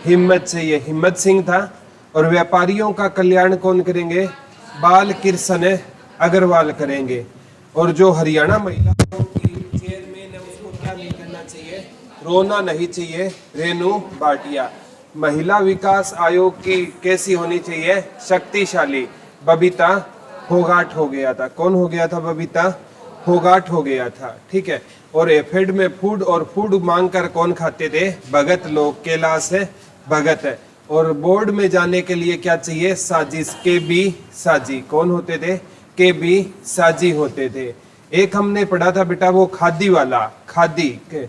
हिम्मत चाहिए, हिम्मत सिंह था। और व्यापारियों का कल्याण कौन करेंगे? बाल कृष्ण अग्रवाल करेंगे। और जो हरियाणा महिला की चेयरमैन है उसको क्या नहीं करना चाहिए? रोना नहीं चाहिए, रेणु भाटिया। महिला विकास आयोग की कैसी होनी चाहिए? शक्तिशाली। बबीता फोगाट हो गया था। कौन हो गया था? बबीता फोगाट हो गया था, ठीक है। और एफेड में फूड और फूड मांग कर कौन खाते थे? भगत लोग, कैलाश है भगत है। और बोर्ड में जाने के लिए क्या चाहिए? साजिश, के बी साजी। कौन होते थे? के बी साजी होते थे। एक हमने पढ़ा था बेटा वो खादी वाला, खादी के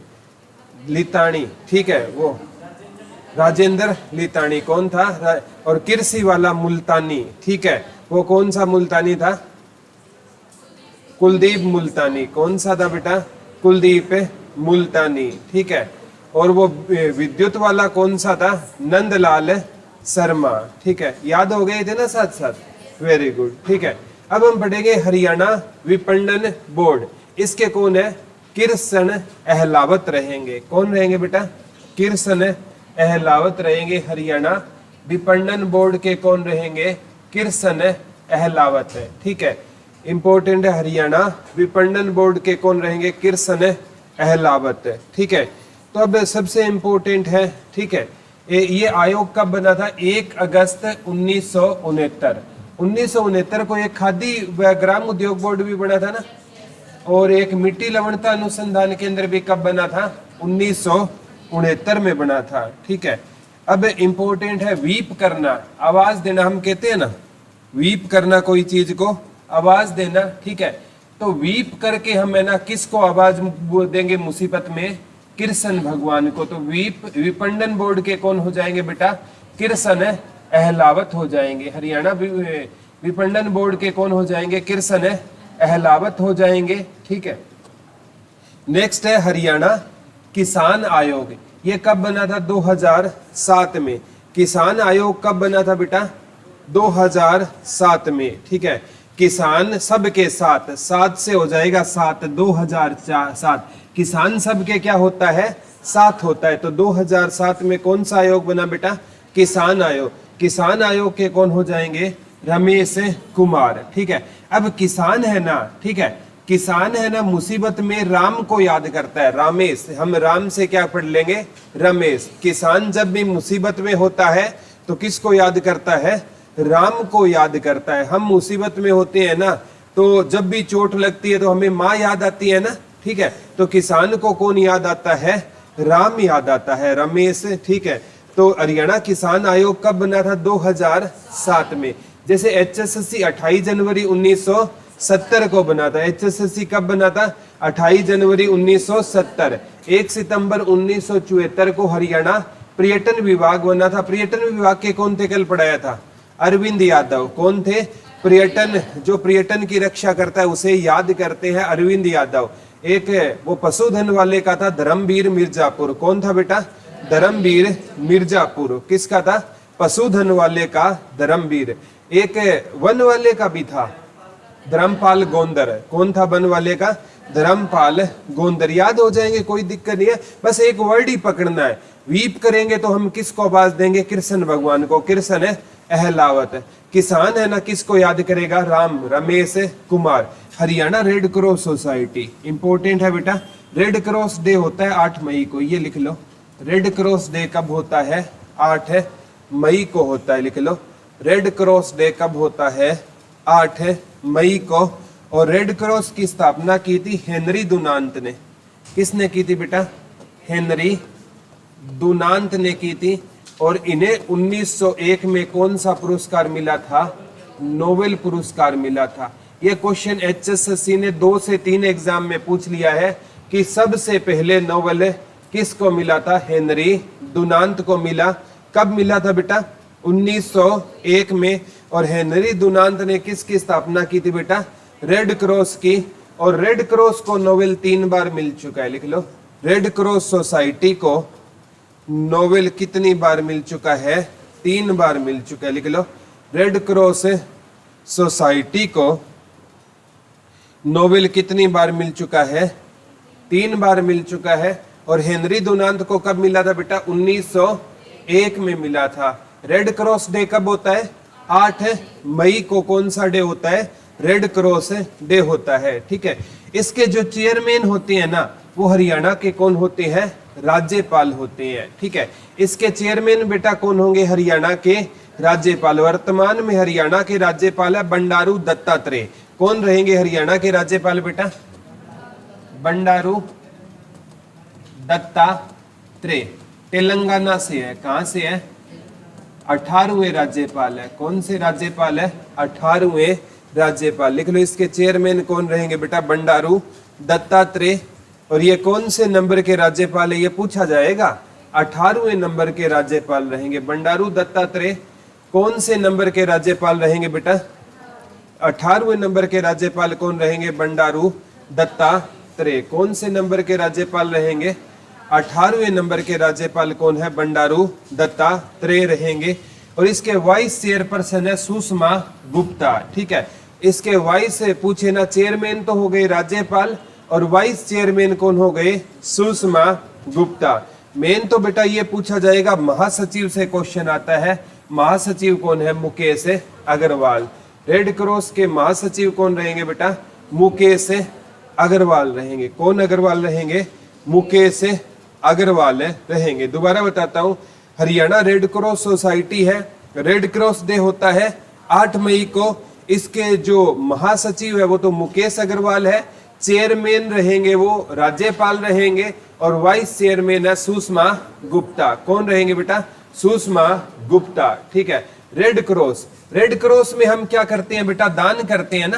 लितानी, ठीक है, वो राजेंद्र लितानी कौन था? और कृषि वाला मुल्तानी, ठीक है, वो कौन सा मुल्तानी था? कुलदीप मुल्तानी। कौन सा था बेटा? कुलदीप मुल्तानी, ठीक है। और वो विद्युत वाला कौन सा था? नंदलाल शर्मा, ठीक है। याद हो गए थे ना साथ साथ? वेरी गुड, ठीक है। अब हम पढ़ेंगे हरियाणा विपणन बोर्ड। इसके कौन है? कृष्ण अहलावत रहेंगे। कौन रहेंगे बेटा? कृष्ण अहलावत रहेंगे। हरियाणा विपणन बोर्ड के कौन रहेंगे? कृष्ण अहलावत है, ठीक है। इंपॉर्टेंट है, हरियाणा विपणन बोर्ड के कौन रहेंगे? कृष्ण अहलावत, ठीक है। तो अब सबसे इंपॉर्टेंट है, ठीक है, ये आयोग कब बना था? 1 अगस्त 1969। 1969 को एक खादी व ग्राम उद्योग बोर्ड भी बना था ना। और एक मिट्टी लवणता अनुसंधान केंद्र भी कब बना था? 1969 में बना था, ठीक है। अब इंपॉर्टेंट है वीप करना, आवाज देना। हम कहते हैं ना वीप करना, कोई चीज को आवाज देना, ठीक है। तो वीप करके हम है ना किसको आवाज देंगे मुसीबत में? कृष्ण भगवान को। तो वीप विपणन बोर्ड के कौन हो जाएंगे बेटा? कृष्ण अहलावत हो जाएंगे। हरियाणा विपणन बोर्ड के कौन हो जाएंगे? कृष्ण अहलावत हो जाएंगे, ठीक है। नेक्स्ट है हरियाणा किसान आयोग। ये कब बना था? 2007 में। किसान आयोग कब बना था बेटा? 2007 में, ठीक है। किसान सबके साथ, साथ से हो जाएगा सात, 2007। किसान सबके क्या होता है? साथ होता है। तो 2007 में कौन सा आयोग बना बेटा? किसान आयोग। किसान आयोग के कौन हो जाएंगे? रमेश कुमार, ठीक है। अब किसान है ना, ठीक है, किसान है ना मुसीबत में राम को याद करता है, रामेश। हम राम से क्या पढ़ लेंगे? रमेश। किसान जब भी मुसीबत में होता है तो किसको याद करता है? राम को याद करता है। हम मुसीबत में होते हैं ना तो जब भी चोट लगती है तो हमें माँ याद आती है ना, ठीक है। तो किसान को कौन याद आता है? राम याद आता है, रमेश, ठीक है। तो हरियाणा किसान आयोग कब बना था? 2007 में। जैसे एचएसएससी 28 जनवरी 1970 को बना था। एचएसएससी कब बना था? 28 जनवरी 1970। 1 सितंबर 1974 को हरियाणा पर्यटन विभाग बना था। पर्यटन विभाग के कौन थे? कल पढ़ाया था, अरविंद यादव। कौन थे? पर्यटन, जो पर्यटन की रक्षा करता है उसे याद करते हैं, अरविंद यादव। एक वो पशुधन वाले का था धर्मवीर मिर्जापुर। कौन था बेटा? धर्मवीर मिर्जापुर। किसका था? पशुधन वाले का धर्मवीर। एक वन वाले का भी था, धर्मपाल गोंदर। कौन था वन वाले का? धर्मपाल गोंदर। याद हो जाएंगे, कोई दिक्कत नहीं है, बस एक वर्ड ही पकड़ना है। वीप करेंगे तो हम किसको आवाज देंगे? कृष्ण भगवान को, कृष्ण अहलावत। किसान है ना किसको याद करेगा? Ram, Ramesh Kumar. Haryana red cross society important है बेटा। रेड क्रॉस डे होता है 8 मई को, ये लिख लो। रेड क्रॉस डे कब होता है? 8 मई को होता है, लिख लो। रेड क्रॉस डे कब होता है? 8 मई को। और रेड क्रॉस की स्थापना की थी हेनरी डुनांत ने। किसने की थी बेटा? हेनरी डुनांत ने की थी। और इन्हें 1901 में कौन सा पुरस्कार मिला था? नोबेल पुरस्कार मिला था। यह क्वेश्चन एचएसएससी ने 2 से 3 एग्जाम में पूछ लिया है कि सबसे पहले नोबेल किसको मिला था? हेनरी डुनांत को मिला। कब मिला था बेटा? 1901 में। और हेनरी डुनांत ने किसकी स्थापना की थी बेटा? रेड क्रॉस की। और रेड क्रॉस को नोबेल 3 बार मिल चुका है, लिख लो। रेड क्रॉस सोसाइटी को नोबेल कितनी बार मिल चुका है? 3 बार मिल चुका है, लिख लो। रेड क्रॉस सोसाइटी को नोबेल कितनी बार मिल चुका है? 3 बार मिल चुका है। और हेनरी डुनांत को कब मिला था बेटा? 1 में मिला था। रेड क्रॉस डे कब होता है? 8 मई को कौन सा डे होता है? रेड क्रॉस डे होता है। ठीक है, इसके जो चेयरमैन होते हैं ना, वो हरियाणा के कौन होते हैं? राज्यपाल होते हैं। ठीक है, इसके चेयरमैन बेटा कौन होंगे? हरियाणा के राज्यपाल। वर्तमान में हरियाणा के राज्यपाल है बंडारू दत्तात्रेय। कौन रहेंगे हरियाणा के राज्यपाल बेटा? बंडारू दत्तात्रेय। तेलंगाना से है। कहां से है? 18वें राज्यपाल है। कौन से राज्यपाल है? 18वें राज्यपाल। लिख लो, इसके चेयरमैन कौन रहेंगे बेटा? बंडारू दत्तात्रेय। और ये कौन से नंबर के राज्यपाल है? ये पूछा जाएगा। 18वें नंबर के राज्यपाल रहेंगे बंडारू दत्तात्रेय। कौन से नंबर के राज्यपाल रहेंगे बेटा? 18वें नंबर के राज्यपाल कौन रहेंगे? बंडारू दत्तात्रेय। कौन से नंबर के राज्यपाल रहेंगे? 18वें नंबर के राज्यपाल कौन है? बंडारू दत्तात्रेय रहेंगे। और इसके वाइस चेयरपर्सन है सुषमा गुप्ता। ठीक है, इसके वाइस पूछे ना, चेयरमैन तो हो गए राज्यपाल और वाइस चेयरमैन कौन हो गए? सुषमा गुप्ता। मेन तो बेटा ये पूछा जाएगा, महासचिव से क्वेश्चन आता है। महासचिव कौन है? मुकेश अग्रवाल। रेड क्रॉस के महासचिव कौन रहेंगे बेटा? मुकेश अग्रवाल रहेंगे। कौन अग्रवाल रहेंगे? मुकेश अग्रवाल रहेंगे। दोबारा बताता हूं, हरियाणा रेड क्रॉस सोसाइटी है। रेड क्रॉस डे होता है 8 मई को। इसके जो महासचिव है वो तो मुकेश अग्रवाल है। चेयरमैन रहेंगे वो राज्यपाल रहेंगे। और वाइस चेयरमैन है सुषमा गुप्ता। कौन रहेंगे बेटा? सुषमा गुप्ता। ठीक है, रेड क्रॉस। रेड क्रॉस में हम क्या करते हैं बेटा? दान करते हैं ना।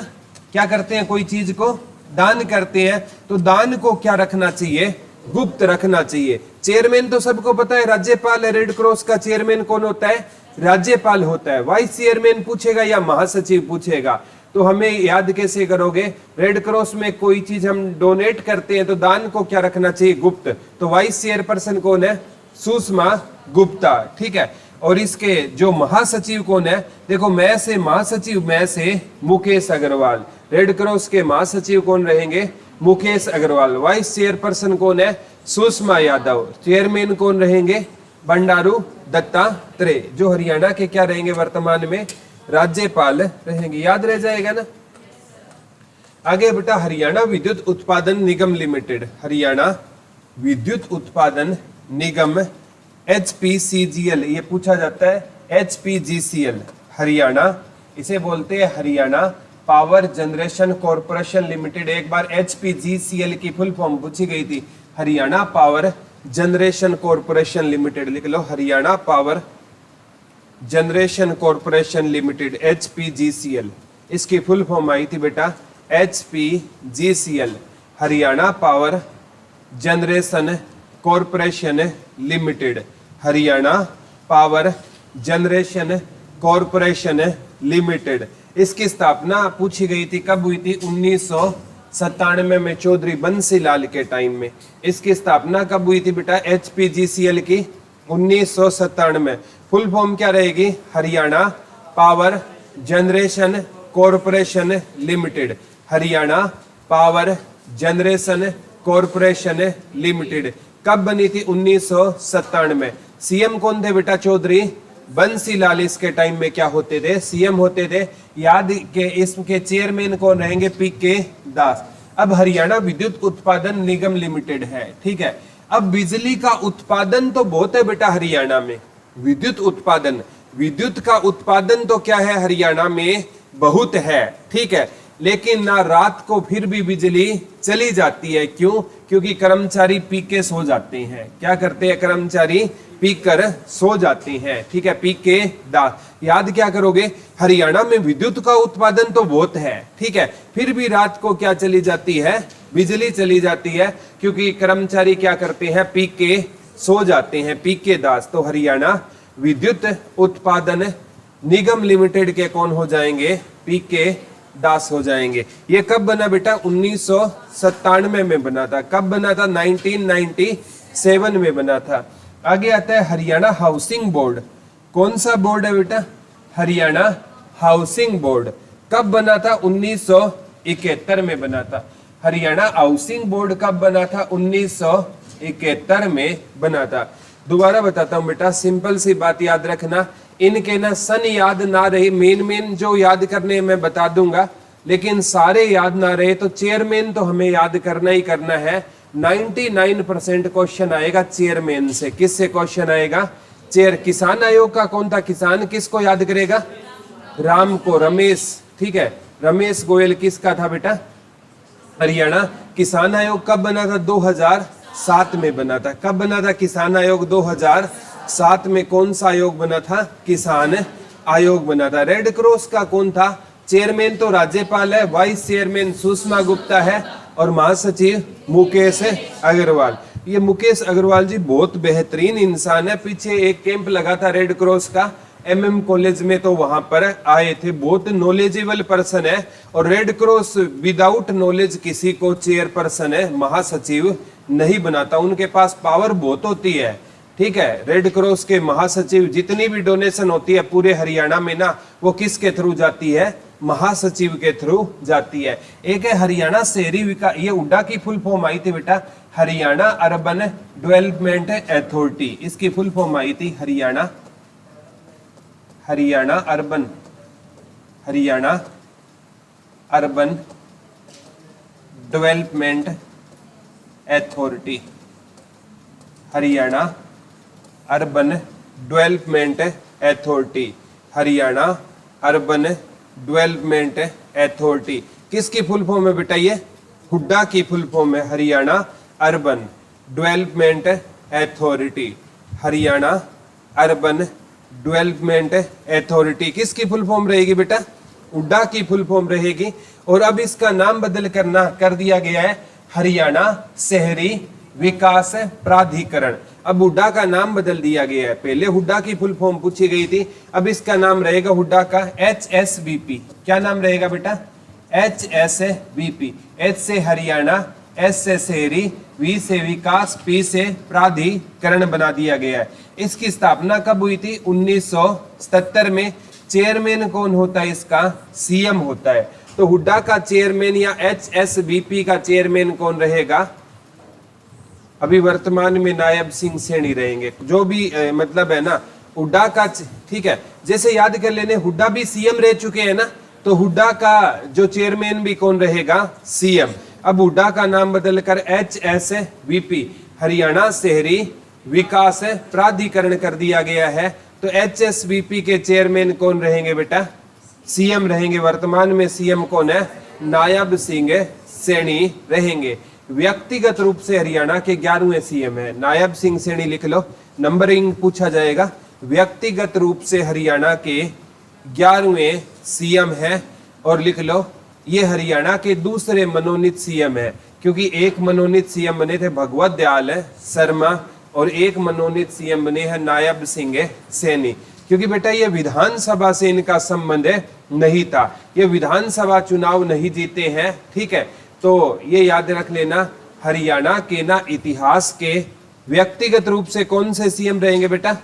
क्या करते हैं? कोई चीज को दान करते हैं। तो दान को क्या रखना चाहिए? गुप्त रखना चाहिए। चेयरमैन तो सबको पता है राज्यपाल है। रेड क्रॉस का चेयरमैन कौन होता है? राज्यपाल होता है। वाइस चेयरमैन पूछेगा या महासचिव पूछेगा? तो हमें याद कैसे करोगे? रेड क्रॉस में कोई चीज हम डोनेट करते हैं तो दान को क्या रखना चाहिए? गुप्त। तो वाइस चेयरपर्सन कौन है? सुषमा गुप्ता। ठीक है, और इसके जो महासचिव कौन है? देखो, मैं से महासचिव, मैं से मुकेश अग्रवाल। रेड क्रॉस के महासचिव कौन रहेंगे? मुकेश अग्रवाल। वाइस चेयरपर्सन कौन है? सुषमा यादव। चेयरमैन कौन रहेंगे? बंडारू दत्तात्रेय, जो हरियाणा के क्या रहेंगे? वर्तमान में राज्यपाल रहेंगे। याद रह जाएगा ना। आगे बेटा, हरियाणा विद्युत उत्पादन निगम लिमिटेड। हरियाणा विद्युत उत्पादन निगम HPCGL, ये पूछा जाता है। HPGCL हरियाणा, इसे बोलते हैं Haryana power generation corporation limited. एक बार HPGCL की फुल फॉर्म पूछी गई थी, Haryana power generation corporation limited. लिख लो, Haryana power generation corporation limited, HPGCL। इसकी फुल फॉर्म आई थी बेटा HPGCL, Haryana power generation corporation limited. Haryana power generation corporation limited. इसकी स्थापना पूछी गई थी, कब हुई थी? 1997 में, चौधरी बंसीलाल के टाइम में। इसकी स्थापना कब हुई थी बेटा? HPGCL की 1997 में। फुल फॉर्म क्या रहेगी? Haryana power generation corporation limited. Haryana power generation corporation limited कब बनी थी? 1997 में। सीएम कौन थे बेटा? चौधरी बंसीलाल। इसके टाइम में क्या होते थे? सीएम होते थे। याद के इसके चेयरमैन कौन रहेंगे? PK दास। अब हरियाणा विद्युत उत्पादन निगम लिमिटेड है। ठीक है, अब बिजली का उत्पादन तो बहुत है बेटा हरियाणा में। विद्युत उत्पादन, विद्युत का उत्पादन तो क्या है हरियाणा में? बहुत है। ठीक है, लेकिन ना रात को फिर भी बिजली चली जाती है। क्यों? क्योंकि कर्मचारी पी के सो जाते हैं। क्या करते हैं? कर्मचारी पीकर सो जाते हैं। ठीक है, PK दास। याद क्या करोगे? हरियाणा में विद्युत का उत्पादन तो बहुत है, ठीक है, फिर भी रात को क्या चली जाती है? बिजली चली जाती है, क्योंकि कर्मचारी क्या करते हैं? PK सो जाते हैं। PK दास। तो हरियाणा विद्युत उत्पादन निगम लिमिटेड के कौन हो जाएंगे? PK दास हो जाएंगे। ये कब बना बेटा? 1997 में बना था। कब बना था? 1997 में बना था। आगे आता है हरियाणा हाउसिंग बोर्ड। कौन सा बोर्ड है बेटा? Haryana housing board. कब बना था? 1971 में बना था। हरियाणा हाउसिंग बोर्ड कब बना था? 1971 में बना था। दोबारा बताता हूं बेटा, सिंपल सी बात याद रखना, इनके ना सन याद ना रहे, मेन जो याद करने मैं बता दूंगा, लेकिन सारे याद ना रहे तो चेयरमैन तो हमें याद करना ही करना है। 99% क्वेश्चन आएगा चेयरमैन से। किससे क्वेश्चन आएगा? चेयर। किसान आयोग का कौन था किसान, किसको याद करेगा? राम को, रमेश, ठीक है, रमेश गोयल किसका था बेटा? हरियाणा। किसान आयोग कब बना था? 2007 में बना था। कब बना था किसान आयोग? 2007 में। कौन सा आयोग बना था? किसान आयोग बना था। रेड क्रॉस का कौन था चेयरमैन? तो राज्यपाल है, वाइस चेयरमैन सुषमा गुप्ता है, और महासचिव मुकेश अग्रवाल। ये मुकेश अग्रवाल जी बहुत बेहतरीन इंसान है। पीछे एक कैंप लगा था रेड क्रॉस का MM कॉलेज में, तो वहां पर आए थे। बहुत नॉलेजेबल पर्सन है, और रेड क्रॉस विदाउट नॉलेज किसी को चेयरपर्सन है, महासचिव नहीं बनाता। उनके पास पावर बहुत होती है, ठीक है। रेड क्रॉस के महासचिव, जितनी भी डोनेशन होती है पूरे हरियाणा में ना, वो किसके थ्रू जाती है? महासचिव के थ्रू जाती है। एक है हरियाणा शहरी विकास, ये हुड्डा की फुल फॉर्म आई थी बेटा, हरियाणा अर्बन डेवलपमेंट अथॉरिटी। इसकी फुल फॉर्म आई थी Haryana urban development authority. Haryana urban development authority. Haryana urban development authority किसकी फुल फॉर्म है बेटा? ये हुड्डा की फुल फॉर्म है, Haryana urban development authority. Haryana urban development authority किसकी फुल फॉर्म रहेगी बेटा? हुड्डा की फुल फॉर्म रहेगी। और अब इसका नाम बदल कर दिया गया है हरियाणा शहरी विकास प्राधिकरण। अब हुड्डा का नाम बदल दिया गया है। पहले हुड्डा की फुल फॉर्म पूछी गई थी, अब इसका नाम रहेगा हुड्डा का HSVP। क्या नाम रहेगा बेटा? HSVP। H से हरियाणा, S से शहरी, V से विकास, P से प्राधिकरण बना दिया गया है। इसकी स्थापना कब हुई थी? 1977 में। चेयरमैन कौन होता है इसका? CM होता है। तो हुड्डा का चेयरमैन या HSVP का चेयरमैन कौन रहेगा? अभी वर्तमान में नायब सिंह सैनी रहेंगे। जो भी मतलब है ना हुड्डा का, ठीक है। जैसे याद कर लेने, हुड्डा भी CM रह चुके हैं ना, तो हुड्डा का जो चेयरमैन भी कौन रहेगा? CM। अब हुड्डा का नाम बदलकर HSVP हरियाणा शहरी विकास प्राधिकरण कर दिया गया है। तो HSVP के चेयरमैन कौन रहेंगे बेटा? CM रहेंगे। वर्तमान में CM कौन है? नायब सिंह सैनी रहेंगे। व्यक्तिगत रूप से हरियाणा के 11वें CM है। नायब सिंह सैनी लिख लो, नंबरिंग पूछा जाएगा। व्यक्तिगत रूप से हरियाणा के 11वें CM है। और लिख लो ये हरियाणा के दूसरे मनोनीत CM है, क्योंकि एक मनोनीत CM बने थे भगवत दयाल शर्मा, और एक मनोनीत CM बने हैं नायब सिंह सैनी। क्योंकि बेटा ये विधानसभा से इनका संबंध नहीं था, ये विधानसभा चुनाव नहीं जीते हैं, ठीक है। तो ये याद रख लेना, हरियाणा के ना इतिहास के व्यक्तिगत रूप से कौन से CM रहेंगे बेटा?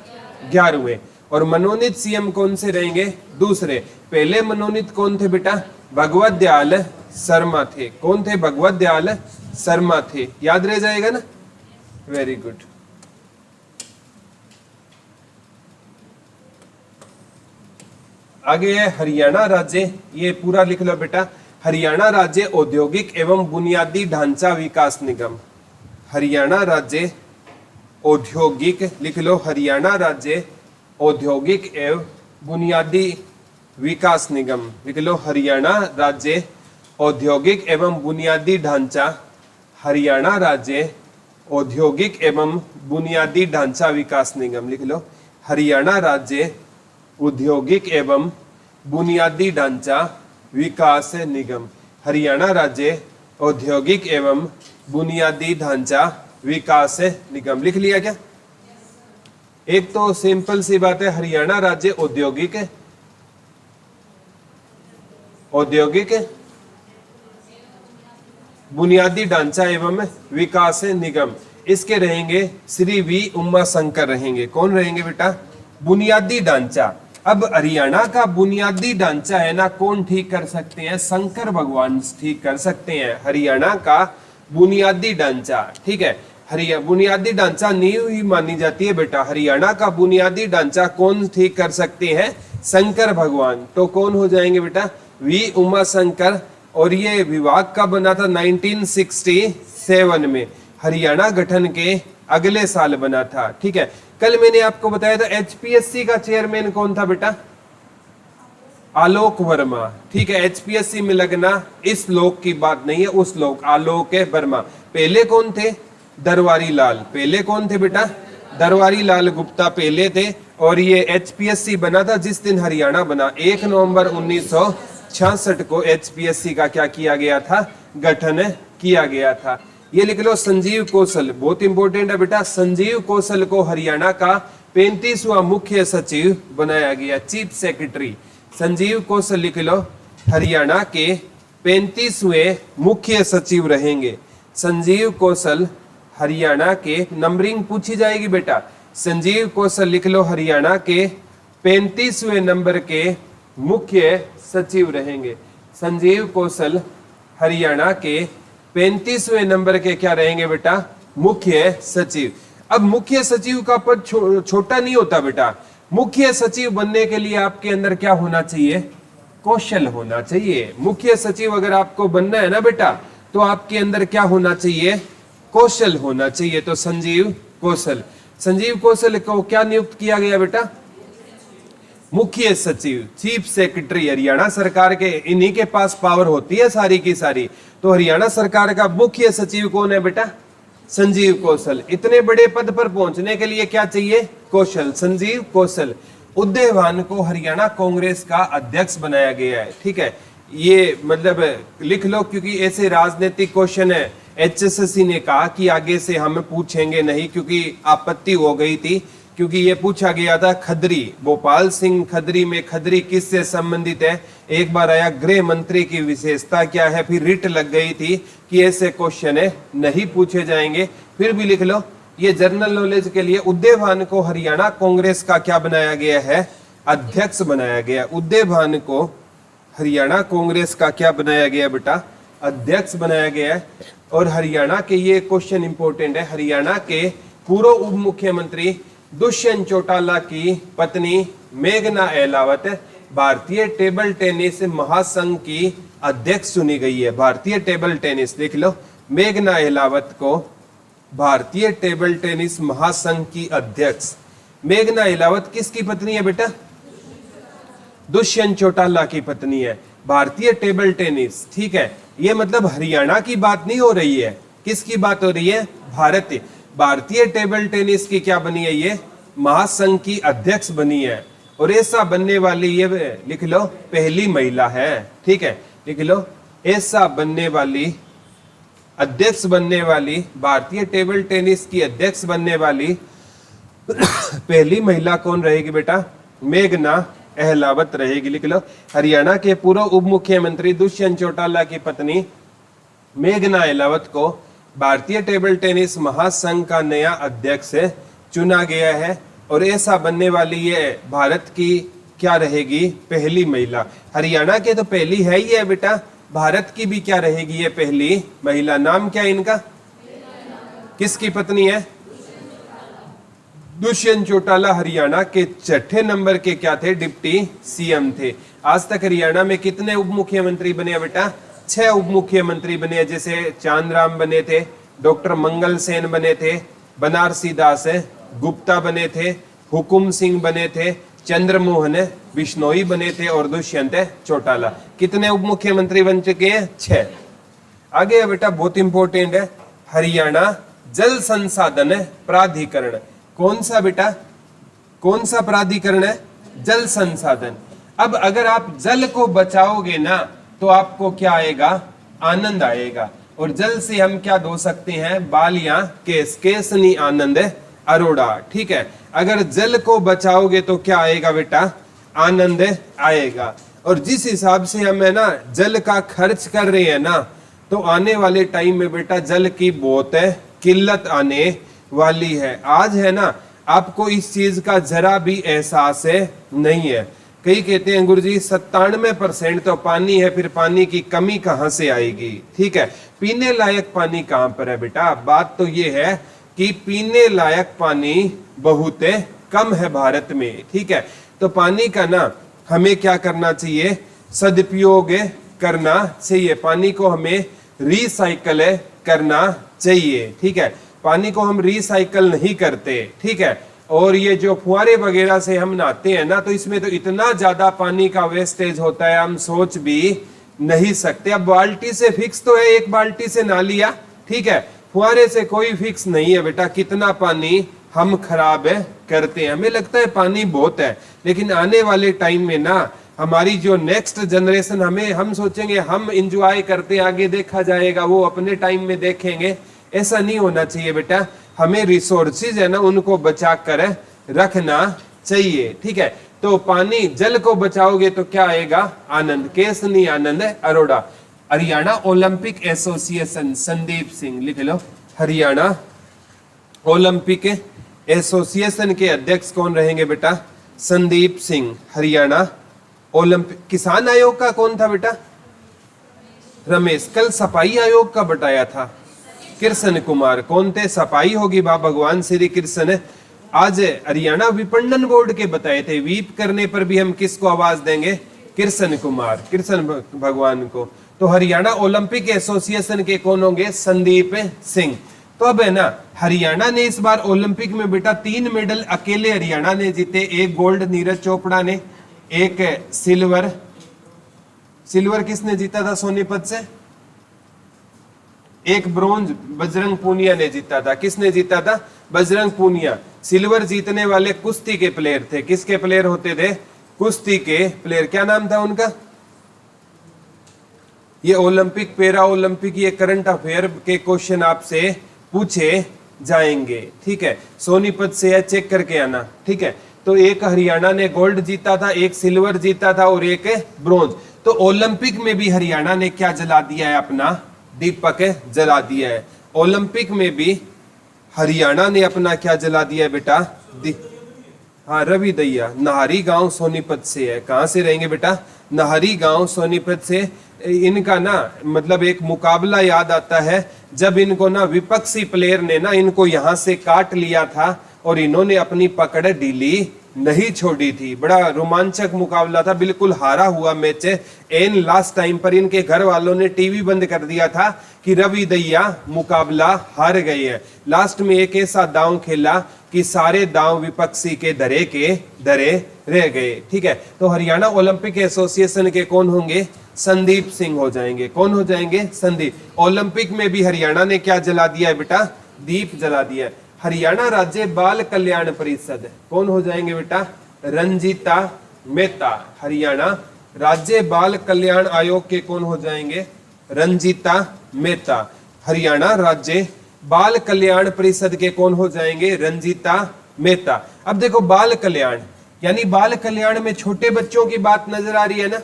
11वें। और मनोनीत CM कौन से रहेंगे? दूसरे। पहले मनोनीत कौन थे बेटा? भगवत दयाल शर्मा थे। कौन थे? भगवत दयाल शर्मा थे। याद रह जाएगा ना? Very good. आगे है हरियाणा राज्य, ये पूरा लिख लो बेटा। हरियाणा राज्य औद्योगिक एवं बुनियादी ढांचा विकास निगम। हरियाणा राज्य औद्योगिक, लिख लो, हरियाणा राज्य औद्योगिक एवं बुनियादी विकास निगम। लिख लो, हरियाणा राज्य औद्योगिक एवं बुनियादी ढांचा। हरियाणा राज्य औद्योगिक एवं बुनियादी ढांचा विकास निगम। लिख लो, हरियाणा राज्य औद्योगिक एवं बुनियादी ढांचा विकास निगम। हरियाणा राज्य औद्योगिक एवं बुनियादी ढांचा विकास निगम। लिख लिया क्या? एक तो सिंपल सी बात है, हरियाणा राज्य औद्योगिक बुनियादी ढांचा एवं विकास निगम। इसके रहेंगे श्री V उमाशंकर रहेंगे। कौन रहेंगे बेटा? बुनियादी ढांचा। अब हरियाणा का बुनियादी ढांचा है ना, कौन ठीक कर सकते हैं? शंकर भगवान ठीक कर सकते हैं हरियाणा का बुनियादी ढांचा, ठीक है। बुनियादी ढांचा नींव ही मानी जाती है बेटा। हरियाणा का बुनियादी ढांचा कौन ठीक कर सकते हैं? शंकर भगवान। तो कौन हो जाएंगे बेटा? वी उमा शंकर। और ये विभाग का बना था 1967 में, हरियाणा गठन के अगले साल बना था। ठीक है, कल मैंने आपको बताया था एचपीएससी का चेयरमैन कौन था बेटा? आलोक वर्मा। ठीक है, एचपीएससी में लगना इस लोक की बात नहीं है, उस लोक आलोक वर्मा। पहले कौन थे? दरबारी लाल। पहले कौन थे बेटा? दरबारी लाल गुप्ता पहले थे। और ये एचपीएससी बना था जिस दिन हरियाणा बना, 1 नवंबर 1966 को एचपीएससी का क्या किया गया था? गठन किया गया था। ये लिख लो, संजीव कौशल, बहुत इंपॉर्टेंट है बेटा। संजीव कौशल को हरियाणा का 35वां मुख्य सचिव बनाया गया, चीफ सेक्रेटरी। संजीव कौशल लिख लो, हरियाणा के 35वें मुख्य सचिव रहेंगे। संजीव कौशल हरियाणा के, नंबरिंग पूछी जाएगी बेटा। संजीव कौशल लिख लो, हरियाणा के 35वें नंबर के मुख्य सचिव रहेंगे। संजीव कौशल हरियाणा के 35वें नंबर के क्या रहेंगे बेटा? मुख्य सचिव। अब मुख्य सचिव का पद छोटा नहीं होता बेटा। मुख्य सचिव बनने के लिए आपके अंदर क्या होना चाहिए? कौशल होना चाहिए। मुख्य सचिव अगर आपको बनना है ना बेटा, तो आपके अंदर क्या होना चाहिए? कौशल होना चाहिए। तो संजीव कौशल, संजीव कौशल को क्या नियुक्त किया गया बेटा? मुख्य सचिव, चीफ सेक्रेटरी। हरियाणा सरकार के इन्हीं के पास पावर होती है सारी की सारी। तो हरियाणा सरकार का मुख्य सचिव कौन है बेटा? संजीव कौशल। इतने बड़े पद पर पहुंचने के लिए क्या चाहिए? कौशल। संजीव कौशल। उदयभान को हरियाणा कांग्रेस का अध्यक्ष बनाया गया है। ठीक है, ये मतलब लिख लो, क्योंकि ऐसे राजनीतिक क्वेश्चन है। एचएसएससी ने कहा कि आगे से हम पूछेंगे नहीं, क्योंकि आपत्ति हो गई थी, क्योंकि ये पूछा गया था खदरी, भोपाल सिंह खदरी में खदरी किससे संबंधित है? एक बार आया गृह मंत्री की विशेषता क्या है, फिर रिट लग गई थी कि ऐसे क्वेश्चन है नहीं पूछे जाएंगे। फिर भी लिख लो, ये जनरल नॉलेज के लिए। उदयभान को हरियाणा कांग्रेस का क्या बनाया गया है? अध्यक्ष बनाया गया। उदयभान को हरियाणा कांग्रेस का क्या बनाया गया बेटा? अध्यक्ष बनाया गया है। और हरियाणा के, ये क्वेश्चन इंपॉर्टेंट है, हरियाणा के पूर्व उप मुख्यमंत्री दुष्यंत चौटाला की पत्नी मेघना अहलावत भारतीय टेबल टेनिस महासंघ की अध्यक्ष चुनी गई है। भारतीय टेबल टेनिस, लिख लो, मेघना अहलावत को भारतीय टेबल टेनिस महासंघ की अध्यक्ष। मेघना अहलावत किसकी पत्नी है बेटा? दुष्यंत चौटाला की पत्नी है। भारतीय टेबल टेनिस, ठीक है, ये मतलब हरियाणा की बात नहीं हो रही है। किसकी बात हो रही है? भारतीय टेबल टेनिस की क्या बनी है? ये महासंघ की अध्यक्ष बनी है। और ऐसा बनने वाली ये, लिख लो, पहली महिला है। ठीक है, लिख लो, ऐसा बनने वाली, अध्यक्ष बनने वाली, भारतीय टेबल टेनिस की अध्यक्ष बनने वाली पहली महिला कौन रहेगी बेटा? मेघना अहलावत रहेगी। लिख लो, हरियाणा के पूर्व उप मुख्यमंत्री दुष्यंत चौटाला की पत्नी मेघना अहलावत को भारतीय टेबल टेनिस महासंघ का नया अध्यक्ष चुना गया है। और ऐसा बनने वाली ये भारत की क्या रहेगी? पहली महिला। हरियाणा के तो पहली है ही है बेटा, भारत की भी क्या रहेगी? ये पहली महिला। नाम क्या है इनका? किसकी पत्नी है? दुष्यंत चौटाला हरियाणा के 6ठे नंबर के क्या थे? डिप्टी सीएम थे। आज तक हरियाणा में कितने उप मुख्यमंत्री बने बेटा? 6 उप मुख्यमंत्री बने। जैसे चांदराम बने थे, डॉक्टर मंगल सेन बने थे, बनारसी दास गुप्ता बने थे, हुकुम सिंह बने थे, चंद्रमोहन बिश्नोई बने थे और दुष्यंत चौटाला। कितने उप मुख्यमंत्री बन चुके हैं? 6। आगे बेटा बहुत इंपॉर्टेंट है, हरियाणा जल संसाधन प्राधिकरण। कौन सा बेटा? कौन सा प्राधिकरण है? जल संसाधन। अब अगर आप जल को बचाओगे ना, तो आपको क्या आएगा? आनंद आएगा। और जल से हम क्या धो सकते हैं? बाल या केस। केसनी आनंद अरोड़ा। ठीक है, अगर जल को बचाओगे तो क्या आएगा बेटा? आनंद आएगा। और जिस हिसाब से हम है ना जल का खर्च कर रहे हैं ना, तो आने वाले टाइम में बेटा जल की बहुत किल्लत आने वाली है। आज है ना आपको इस चीज का जरा भी एहसास नहीं है। कई कहते हैं गुरुजी 97% तो पानी है, फिर पानी की कमी कहां से आएगी? ठीक है, पीने लायक पानी कहां पर है बेटा? बात तो ये है कि पीने लायक पानी बहुत कम है भारत में। ठीक है, तो पानी का ना हमें क्या करना चाहिए, सदुपयोग करना चाहिए, पानी को हमें रिसाइकल करना चाहिए। ठीक है, पानी को हम रिसाइकल नहीं करते। ठीक है, और ये जो फुहारे वगैरह से हम नहाते हैं ना, तो इसमें तो इतना ज्यादा पानी का वेस्टेज होता है, हम सोच भी नहीं सकते। अब बाल्टी से फिक्स तो है, एक बाल्टी से नहा लिया, ठीक है, फुहारे से कोई फिक्स नहीं है बेटा, कितना पानी हम खराब करते हैं। हमें लगता है पानी बहुत है, लेकिन आने वाले टाइम में ना हमारी जो नेक्स्ट जनरेशन, हम सोचेंगे हम इंजॉय करते आगे देखा जाएगा, वो अपने टाइम में देखेंगे। ऐसा नहीं होना चाहिए बेटा, हमें रिसोर्सेज है ना उनको बचा कर रखना चाहिए। ठीक है, तो पानी जल को बचाओगे तो क्या आएगा, आनंद। केसनी आनंद अरोड़ा। हरियाणा ओलंपिक एसोसिएशन, संदीप सिंह लिख लो। हरियाणा ओलंपिक एसोसिएशन के अध्यक्ष कौन रहेंगे बेटा, संदीप सिंह। हरियाणा ओलंपिक। किसान आयोग का कौन था बेटा, रमेश। कल सफाई आयोग का बताया था, कृष्ण कुमार। कौन थे, सफाई होगी बा भगवान श्री कृष्ण। आज हरियाणा विपणन बोर्ड के बताए थे, वीप करने पर भी हम किसको आवाज देंगे, कृष्ण कुमार, कृष्ण भगवान को। तो हरियाणा ओलंपिक एसोसिएशन के कौन होंगे, संदीप सिंह। तो अब है ना, हरियाणा ने इस बार ओलंपिक में बेटा 3 मेडल अकेले हरियाणा ने जीते। एक गोल्ड नीरज चोपड़ा ने, एक सिल्वर। सिल्वर किसने जीता था सोनीपत से, एक ब्रोंज बजरंग पूनिया ने जीता था। किसने जीता था, बजरंग पूनिया। सिल्वर जीतने वाले कुश्ती के प्लेयर थे। किसके प्लेयर होते थे, कुश्ती के प्लेयर। क्या नाम था उनका, ये ओलंपिक पैरा ओलंपिक ये करंट अफेयर के क्वेश्चन आपसे पूछे जाएंगे। ठीक है, सोनीपत से है, चेक करके आना। ठीक है, तो एक हरियाणा ने गोल्ड जीता था, एक सिल्वर जीता था और एक ब्रोंज। तो ओलंपिक में भी हरियाणा ने क्या जला दिया है, अपना दीपक जला दिया है। ओलंपिक में भी हरियाणा ने अपना क्या जला दिया है बेटा, हाँ रवि दैया, नाहरी गांव सोनीपत से है। कहां से रहेंगे बेटा, नाहरी गांव सोनीपत से। इनका ना मतलब एक मुकाबला याद आता है, जब इनको ना विपक्षी प्लेयर ने ना इनको यहां से काट लिया था और इन्होंने अपनी पकड़ ढीली नहीं छोड़ी थी। बड़ा रोमांचक मुकाबला था, बिल्कुल हारा हुआ मैच है। एन लास्ट टाइम पर इनके घर वालों ने टीवी बंद कर दिया था कि रवि दैया मुकाबला हार गए हैं। लास्ट में एक ऐसा दांव खेला कि सारे दांव विपक्षी के धरे रह गए। ठीक है, तो हरियाणा ओलंपिक एसोसिएशन के कौन होंगे, संदीप सिंह हो जाएंगे। कौन हो जाएंगे, संदीप। ओलंपिक में भी हरियाणा ने क्या जला दिया है बेटा, दीप जला दिया है। हरियाणा राज्य बाल कल्याण परिषद कौन हो जाएंगे बेटा, रंजीता मेहता। हरियाणा राज्य बाल कल्याण आयोग के कौन हो जाएंगे, रंजीता मेहता। हरियाणा राज्य बाल कल्याण परिषद के कौन हो जाएंगे, रंजीता मेहता। अब देखो बाल कल्याण यानी बाल कल्याण में छोटे बच्चों की बात नजर आ रही है ना,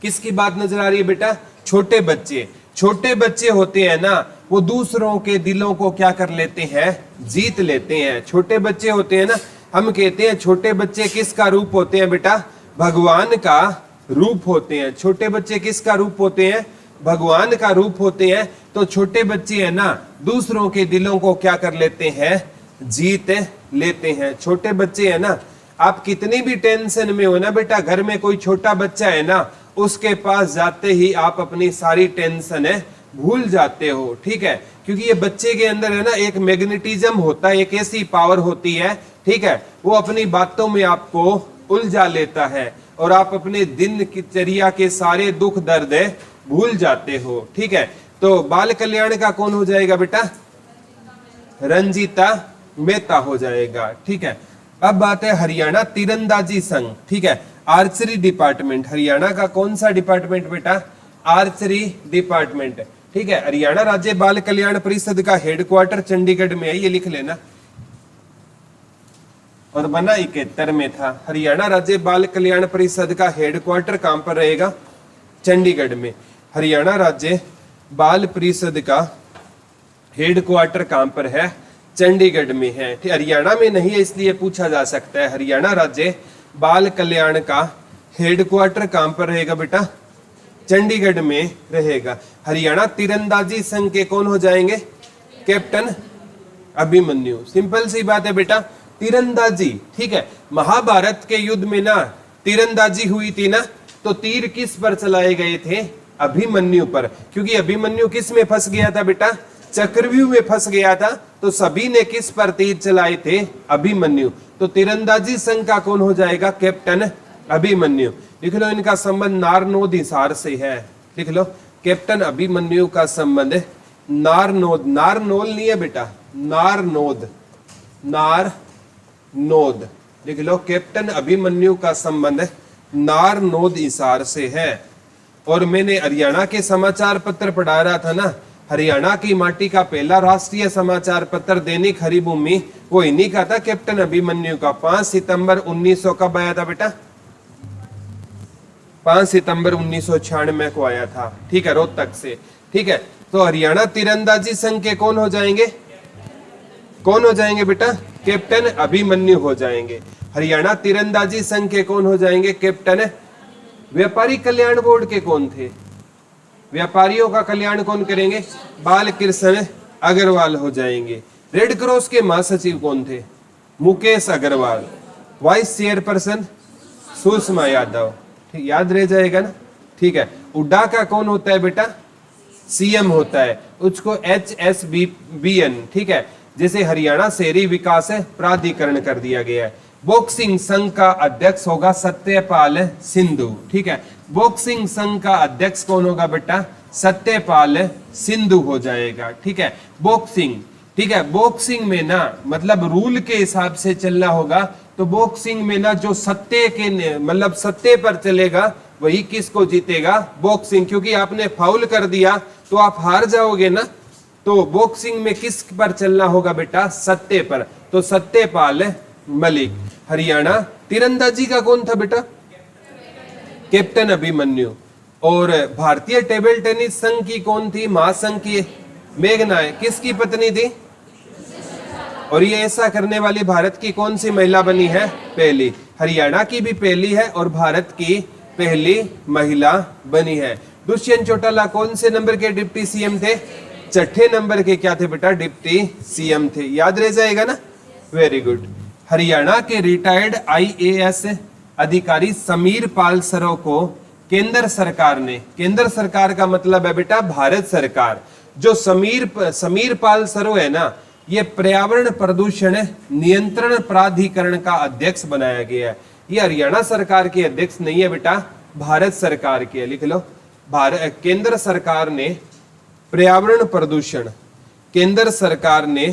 किसकी बात नजर आ रही है बेटा, छोटे बच्चे। छोटे बच्चे होते हैं ना, वो दूसरों के दिलों को क्या कर लेते हैं, जीत लेते हैं। छोटे बच्चे होते हैं ना, हम कहते हैं छोटे बच्चे किसका रूप होते हैं बेटा, भगवान का रूप होते हैं। छोटे बच्चे किसका रूप होते हैं, भगवान का रूप होते हैं। तो छोटे बच्चे है ना, दूसरों के दिलों को क्या कर लेते हैं, जीत लेते हैं। छोटे बच्चे है ना, आप कितनी भी टेंशन में हो ना बेटा, घर में कोई छोटा बच्चा है ना, उसके पास जाते ही आप अपनी सारी टेंशन भूल जाते हो। ठीक है, क्योंकि ये बच्चे के अंदर है ना एक मैग्नेटिज्म होता है, एक ऐसी पावर होती है। ठीक है, वो अपनी बातों में आपको उलझा लेता है और आप अपने दिन की चर्या के सारे दुख दर्द भूल जाते हो। ठीक है, तो बाल कल्याण का कौन हो जाएगा बेटा, रंजीता मेहता हो जाएगा। ठीक है, अब बात है हरियाणा तीरंदाजी संघ। ठीक है, आर्चरी डिपार्टमेंट। हरियाणा का कौन सा डिपार्टमेंट बेटा, आर्चरी डिपार्टमेंट। ठीक है, हरियाणा राज्य बाल कल्याण परिषद का हेडक्वार्टर चंडीगढ़ में है, ये लिख लेना। और बना 71 में था। हरियाणा राज्य बाल कल्याण परिषद का हेडक्वार्टर कहां पर रहेगा, चंडीगढ़ में। हरियाणा राज्य बाल परिषद का हेडक्वार्टर कहां पर है, चंडीगढ़ में है। हरियाणा में नहीं है इसलिए पूछा जा सकता है, हरियाणा राज्य बाल कल्याण का हेडक्वार्टर कहां पर रहेगा बेटा, चंडीगढ़ में रहेगा। हरियाणा तीरंदाजी संघ के कौन हो जाएंगे, कैप्टन अभिमन्यु। सिंपल सी बात है बेटा। तीरंदाजी, ठीक है, महाभारत के युद्ध में ना तीरंदाजी हुई थी ना, तो तीर किस पर चलाए गए थे? अभिमन्यु पर, क्योंकि अभिमन्यु किस में फंस गया था बेटा? चक्रव्यूह में फंस गया था, तो सभी ने किस पर तीर चलाए थे? अभिमन्यु। तो तीरंदाजी संघ का कौन हो जाएगा? कैप्टन अभिमन्यु। लिख लो, इनका संबंध नारनोद हिसार से है। लिख लो, कैप्टन अभिमन्यु का संबंध नारनोद, नारनोल नहीं है बेटा, नारनोद, नारनोद। लिख लो, कैप्टन अभिमन्यु का संबंध नारनोद हिसार से है। और मैंने हरियाणा के समाचार पत्र पढ़ा रहा था ना, हरियाणा की माटी का पहला राष्ट्रीय समाचार पत्र दैनिक हरिभूमि, वो इन्हीं का था, कैप्टन अभिमन्यु का। 5 सितंबर 1900 कब आया था बेटा? 5 सितंबर 1996 को आया था, ठीक है, रोहतक से। ठीक है, तो हरियाणा तीरंदाजी संघ के कौन हो जाएंगे? कौन हो जाएंगे बेटा? कैप्टन अभिमन्यु हो जाएंगे। हरियाणा तीरंदाजी संघ के कौन हो जाएंगे? कैप्टन। व्यापारी कल्याण बोर्ड के कौन थे? व्यापारियों का कल्याण कौन करेंगे? बाल कृष्ण अग्रवाल हो जाएंगे। रेड क्रॉस के महासचिव कौन थे? मुकेश अग्रवाल। Vice chairperson Sushma Yadav. ठीक, याद रह जाएगा ना? ठीक है। उड्डा का कौन होता है बेटा? सीएम होता है, उसको HSBN, ठीक है, जैसे हरियाणा शहरी विकास प्राधिकरण कर दिया गया है। बॉक्सिंग संघ का अध्यक्ष होगा सत्यपाल सिंधु। ठीक है, बॉक्सिंग संघ का अध्यक्ष कौन होगा बेटा? सत्यपाल सिंधु हो जाएगा। ठीक है, बॉक्सिंग, ठीक है, बॉक्सिंग में ना मतलब रूल के हिसाब से चलना होगा, तो बॉक्सिंग में ना जो सत्ते के मतलब सत्ते पर चलेगा वही किसको जीतेगा? बॉक्सिंग। क्योंकि आपने फाउल कर दिया तो आप हार जाओगे ना, तो बॉक्सिंग में किस पर चलना होगा बेटा? सत्ते पर। तो सत्यपाल मलिक। हरियाणा तीरंदाजी का कौन था बेटा? कैप्टन अभिमन्यु। और भारतीय टेबल टेनिस संघ की कौन थी? महासंघ की मेघना। किसकी पत्नी थी? और ये ऐसा करने वाली भारत की कौन सी महिला बनी है? पहली। हरियाणा की भी पहली है और भारत की पहली महिला बनी है। दुष्यंत चौटाला कौन से नंबर के डिप्टी सीएम थे? 6ठे नंबर के क्या थे बेटा? डिप्टी सीएम थे। याद रह जाएगा ना? Very good. हरियाणा के रिटायर्ड IAS अधिकारी समीर पाल सरो को केंद्र सरकार ने, केंद्र सरकार का मतलब है बेटा भारत सरकार, जो समीर पाल सरो है ना, ये पर्यावरण प्रदूषण नियंत्रण प्राधिकरण का अध्यक्ष बनाया गया है। ये हरियाणा सरकार के अध्यक्ष नहीं है बेटा, भारत सरकार के। लिख लो, भारत केंद्र सरकार ने पर्यावरण प्रदूषण, केंद्र सरकार ने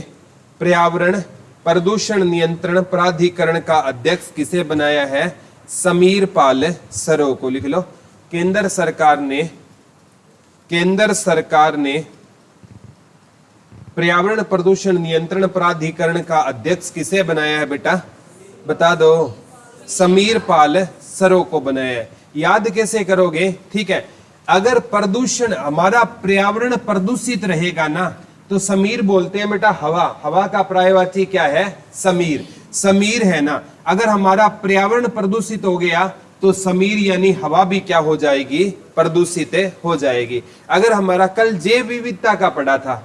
पर्यावरण प्रदूषण नियंत्रण प्राधिकरण का अध्यक्ष किसे बनाया है? समीर पाल सरो को। लिख लो, केंद्र सरकार ने पर्यावरण प्रदूषण नियंत्रण प्राधिकरण का अध्यक्ष किसे बनाया है बेटा? बता दो। समीर पाल सरो को बनाया है। याद कैसे करोगे? ठीक है, अगर प्रदूषण हमारा पर्यावरण प्रदूषित रहेगा ना, तो समीर बोलते हैं बेटा हवा, हवा का पर्यायवाची क्या है? समीर, समीर है ना। अगर हमारा पर्यावरण प्रदूषित हो गया तो समीर यानी हवा भी क्या हो जाएगी? प्रदूषित हो जाएगी। अगर हमारा कल जैव विविधता का पढ़ा था,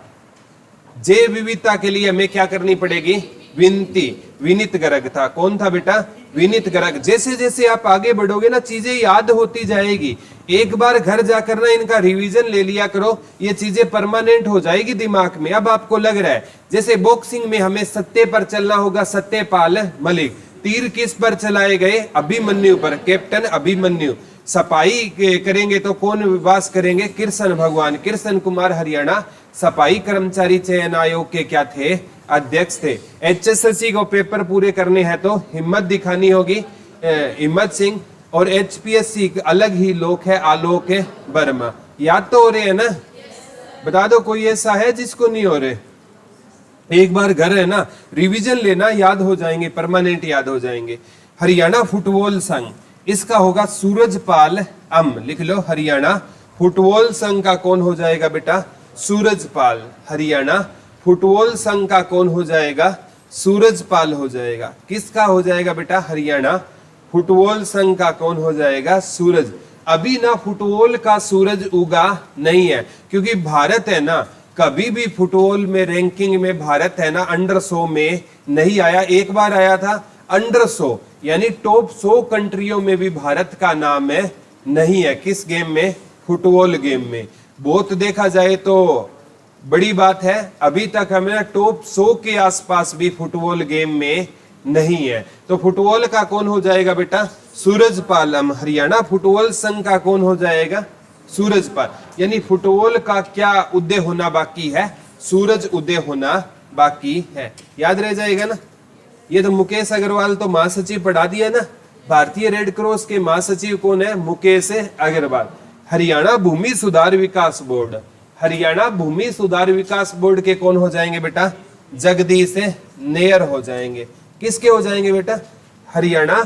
जैव विविधता के लिए हमें क्या करनी पड़ेगी? विनती, विनीत गर्ग था। कौन था बेटा? विनीत गर्ग। जैसे जैसे आप आगे बढ़ोगे ना, चीजें याद होती जाएगी। एक बार घर जाकर ना इनका रिवीजन ले लिया करो, ये चीजें परमानेंट हो जाएगी दिमाग में। अब आपको लग रहा है जैसे बॉक्सिंग में हमें सत्ते पर चलना होगा, सत्यपाल मलिक। तीर किस पर चलाए गए? अभिमन्यु पर, कैप्टन अभिमन्यु। सफाई करेंगे तो कौन वास करेंगे? कृष्ण भगवान, कृष्ण कुमार हरियाणा सफाई कर्मचारी चयन आयोग के क्या थे? अध्यक्ष थे। HSSC को पेपर पूरे करने हैं तो हिम्मत दिखानी होगी, हिम्मत सिंह। और HPSC अलग ही लोक है, आलोक वर्मा। याद तो हो रहे हैं ना? बता दो कोई ऐसा है जिसको नहीं हो रहे? एक बार घर है ना, रिवीजन लेना, याद हो जाएंगे, परमानेंट याद हो जाएंगे। हरियाणा फुटबॉल संघ, इसका होगा सूरजपाल अम। लिख लो, हरियाणा फुटबॉल संघ का कौन हो जाएगा बेटा? सूरजपाल। हरियाणा फुटबॉल संघ का कौन हो जाएगा? सूरजपाल हो जाएगा। किसका हो जाएगा बेटा? हरियाणा फुटबॉल संघ का कौन हो जाएगा? सूरज। अभी ना फुटबॉल का सूरज उगा नहीं है, क्योंकि भारत है ना, कभी भी फुटबॉल में रैंकिंग में भारत है ना अंडर 100 में नहीं आया, एक बार आया था अंडर 100, यानी टॉप 100 कंट्रियों में भी भारत का नाम है नहीं है। किस गेम में? फुटबॉल गेम में। बहुत देखा जाए तो बड़ी बात है, अभी तक हमें टॉप 100 के आसपास भी फुटबॉल गेम में नहीं है। तो फुटबॉल का कौन हो जाएगा बेटा? सूरजपाल। हरियाणा फुटबॉल संघ का कौन हो जाएगा? सूरजपाल। यानी फुटबॉल का क्या उदय होना बाकी है? सूरज उदय होना बाकी है। याद रह जाएगा ना। ये तो मुकेश अग्रवाल तो महासचिव पढ़ा दिया ना। भारतीय रेड क्रॉस के महासचिव कौन है? मुकेश अग्रवाल। हरियाणा भूमि सुधार विकास बोर्ड, हरियाणा भूमि सुधार विकास बोर्ड के कौन हो जाएंगे बेटा? जगदीश नेयर हो जाएंगे। किसके हो जाएंगे बेटा? हरियाणा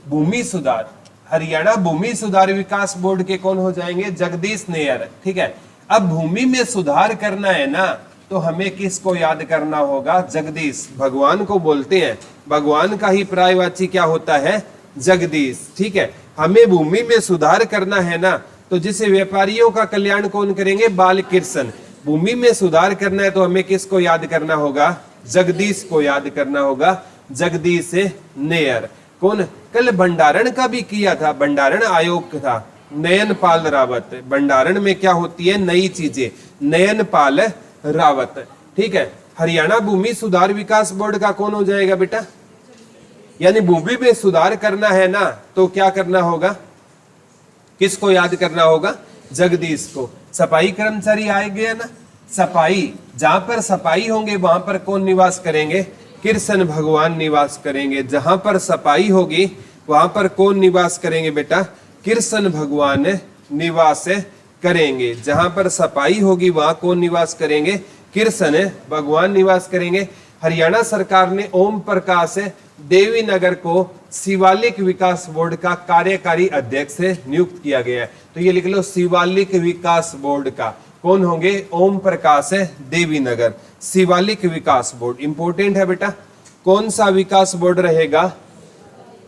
भूमि सुधार, हरियाणा भूमि सुधार विकास बोर्ड के कौन हो जाएंगे? जगदीश नेयर। ठीक है। अब भूमि में सुधार करना है ना, तो हमें किसको याद करना होगा? जगदीश। भगवान को बोलते हैं, भगवान का ही पर्यायवाची क्या होता है? जगदीश। ठीक है। हमें भूमि में सुधार करना है ना, तो जिसे व्यापारियों का कल्याण कौन करेंगे? बालकृष्ण। भूमि में सुधार करना है तो हमें किसको याद करना होगा? जगदीश को याद करना होगा, जगदीश नेयर। कौन? कल भंडारण का भी किया था, भंडारण आयोग था, नयनपाल रावत। भंडारण में क्या होती है? नई चीजें, नयनपाल रावत। ठीक है। हरियाणा भूमि सुधार विकास बोर्ड का कौन हो जाएगा बेटा? यानी भूमि में सुधार करना है ना, तो क्या करना होगा? किसको याद करना होगा? जगदीश को। सफाई कर्मचारी आए गए ना, सफाई, जहां पर सफाई होंगे वहां पर कौन निवास करेंगे? कृष्ण भगवान निवास करेंगे। जहां पर सफाई होगी वहां पर कौन निवास करेंगे बेटा? कृष्ण भगवान निवास करेंगे। जहां पर सफाई होगी वहां कौन निवास करेंगे? कृष्ण भगवान निवास करेंगे। हरियाणा सरकार ने ओम प्रकाश देवी नगर को शिवालिक विकास बोर्ड का कार्यकारी अध्यक्ष नियुक्त किया गया है। तो ये लिख लो, शिवालिक विकास बोर्ड का कौन होंगे? ओम प्रकाश देवी नगर। शिवालिक विकास बोर्ड इंपॉर्टेंट है बेटा। कौन सा विकास बोर्ड रहेगा?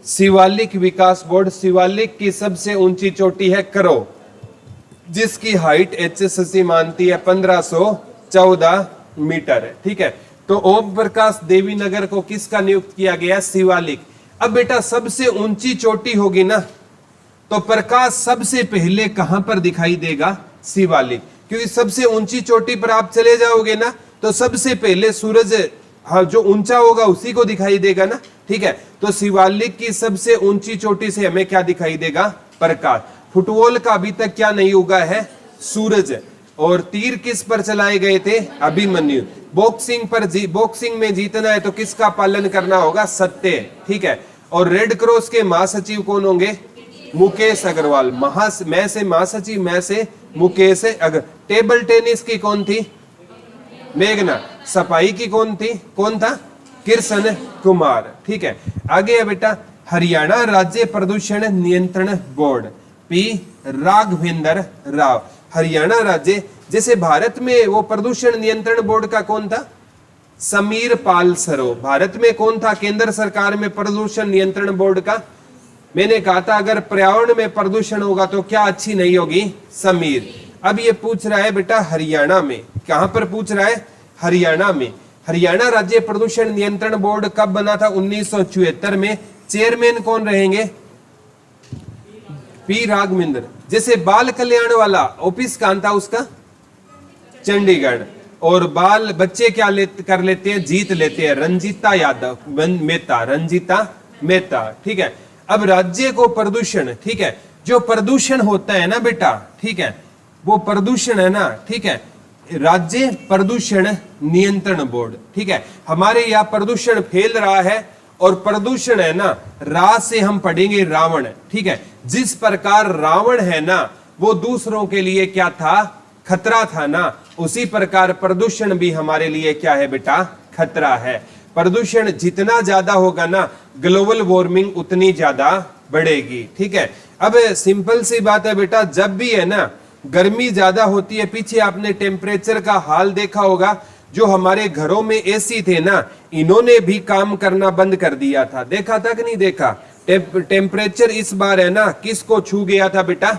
शिवालिक विकास बोर्ड। शिवालिक की सबसे ऊंची चोटी है करो, जिसकी हाइट HSC मानती है 1514 मीटर। ठीक है। तो ओम प्रकाश देवी नगर को किसका नियुक्त किया गया? शिवालिक। अब बेटा सबसे ऊंची चोटी होगी ना, तो प्रकाश सबसे पहले कहां पर दिखाई देगा? शिवालिक। क्योंकि सबसे ऊंची चोटी पर आप चले जाओगे ना, तो सबसे पहले सूरज, हाँ, जो ऊंचा होगा उसी को दिखाई देगा ना। ठीक है। तो शिवालिक की सबसे ऊंची चोटी से हमें क्या दिखाई देगा? प्रकाश। फुटबॉल का अभी तक क्या नहीं उगा है? सूरज। और तीर किस पर चलाए गए थे? अभिमन्यु। बॉक्सिंग में जीतना है तो किसका पालन करना होगा? सत्य। ठीक है। और रेड क्रॉस के महासचिव कौन होंगे? मुकेश अग्रवाल। मैं से महासचिव, मैं से मुकेश अग्रवाल। टेबल टेनिस की कौन थी? मेघना। सफाई की कौन थी? कौन था? कृष्ण कुमार। ठीक है। आगे है बेटा, हरियाणा राज्य प्रदूषण नियंत्रण बोर्ड, पी राघवेंद्र राव। हरियाणा राज्य, जैसे भारत में वो प्रदूषण नियंत्रण बोर्ड का कौन था? समीर पाल सरो। भारत में कौन था केंद्र सरकार में प्रदूषण नियंत्रण बोर्ड का? मैंने कहा था अगर पर्यावरण में प्रदूषण होगा तो क्या अच्छी नहीं होगी? समीर। अब ये पूछ रहा है बेटा हरियाणा में, कहां पर पूछ रहा है? हरियाणा में। हरियाणा राज्य प्रदूषण नियंत्रण बोर्ड कब बना था? 1974 में। चेयरमैन कौन रहेंगे? पी राघवेंद्र। जैसे बाल कल्याण वाला ऑफिस कहां था उसका? चंडीगढ़। और बाल बच्चे क्या कर लेते हैं? जीत लेते हैं। रंजीता यादव मेहता, रंजीता मेहता। ठीक है। अब राज्य को प्रदूषण, ठीक है, जो प्रदूषण होता है ना बेटा, ठीक है, वो प्रदूषण है ना, ठीक है, राज्य प्रदूषण नियंत्रण बोर्ड। ठीक है। हमारे यहाँ प्रदूषण फैल रहा है, और प्रदूषण है ना, रा से हम पढ़ेंगे रावण। ठीक है। जिस प्रकार रावण है ना वो दूसरों के लिए क्या था? खतरा था ना, उसी प्रकार प्रदूषण भी हमारे लिए क्या है बेटा? खतरा है। प्रदूषण जितना ज्यादा होगा ना, ग्लोबल वार्मिंग उतनी ज्यादा बढ़ेगी। ठीक है। अब सिंपल सी बात है बेटा, जब भी है ना गर्मी ज्यादा होती है, पीछे आपने टेम्परेचर का हाल देखा होगा, जो हमारे घरों में एसी थे ना, इन्होंने भी काम करना बंद कर दिया था। देखा था कि नहीं देखा? टेम्परेचर इस बार है ना किसको छू गया था बेटा?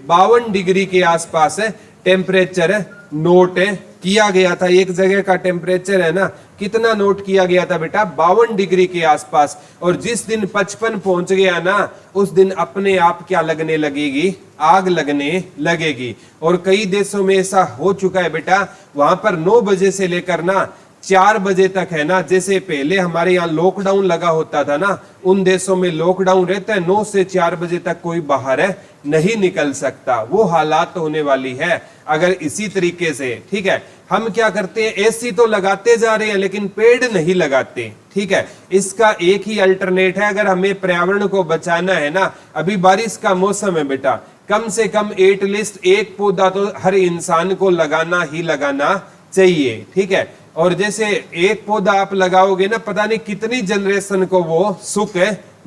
52 डिग्री के आसपास है टेम्परेचर नोट किया गया था, एक जगह का टेम्परेचर है ना कितना नोट किया गया था बेटा, 52 डिग्री के आसपास। और जिस दिन 55 पहुंच गया ना उस दिन अपने आप क्या लगने लगेगी, आग लगने लगेगी। और कई देशों में ऐसा हो चुका है बेटा, वहां पर 9 बजे से लेकर ना 4 बजे तक है ना, जैसे पहले हमारे यहाँ लॉकडाउन लगा होता था ना, उन देशों में लॉकडाउन रहता है, 9 से 4 बजे तक कोई बाहर है नहीं निकल सकता। वो हालात होने वाली है अगर इसी तरीके से, ठीक है। हम क्या करते हैं, एसी तो लगाते जा रहे हैं लेकिन पेड़ नहीं लगाते, ठीक है। इसका एक ही अल्टरनेट है, अगर हमें पर्यावरण को बचाना है ना, अभी बारिश का मौसम है बेटा, कम से कम एटलीस्ट एक पौधा तो हर इंसान को लगाना ही लगाना चाहिए, ठीक है। और जैसे एक पौधा आप लगाओगे ना, पता नहीं कितनी जनरेशन को वो सुख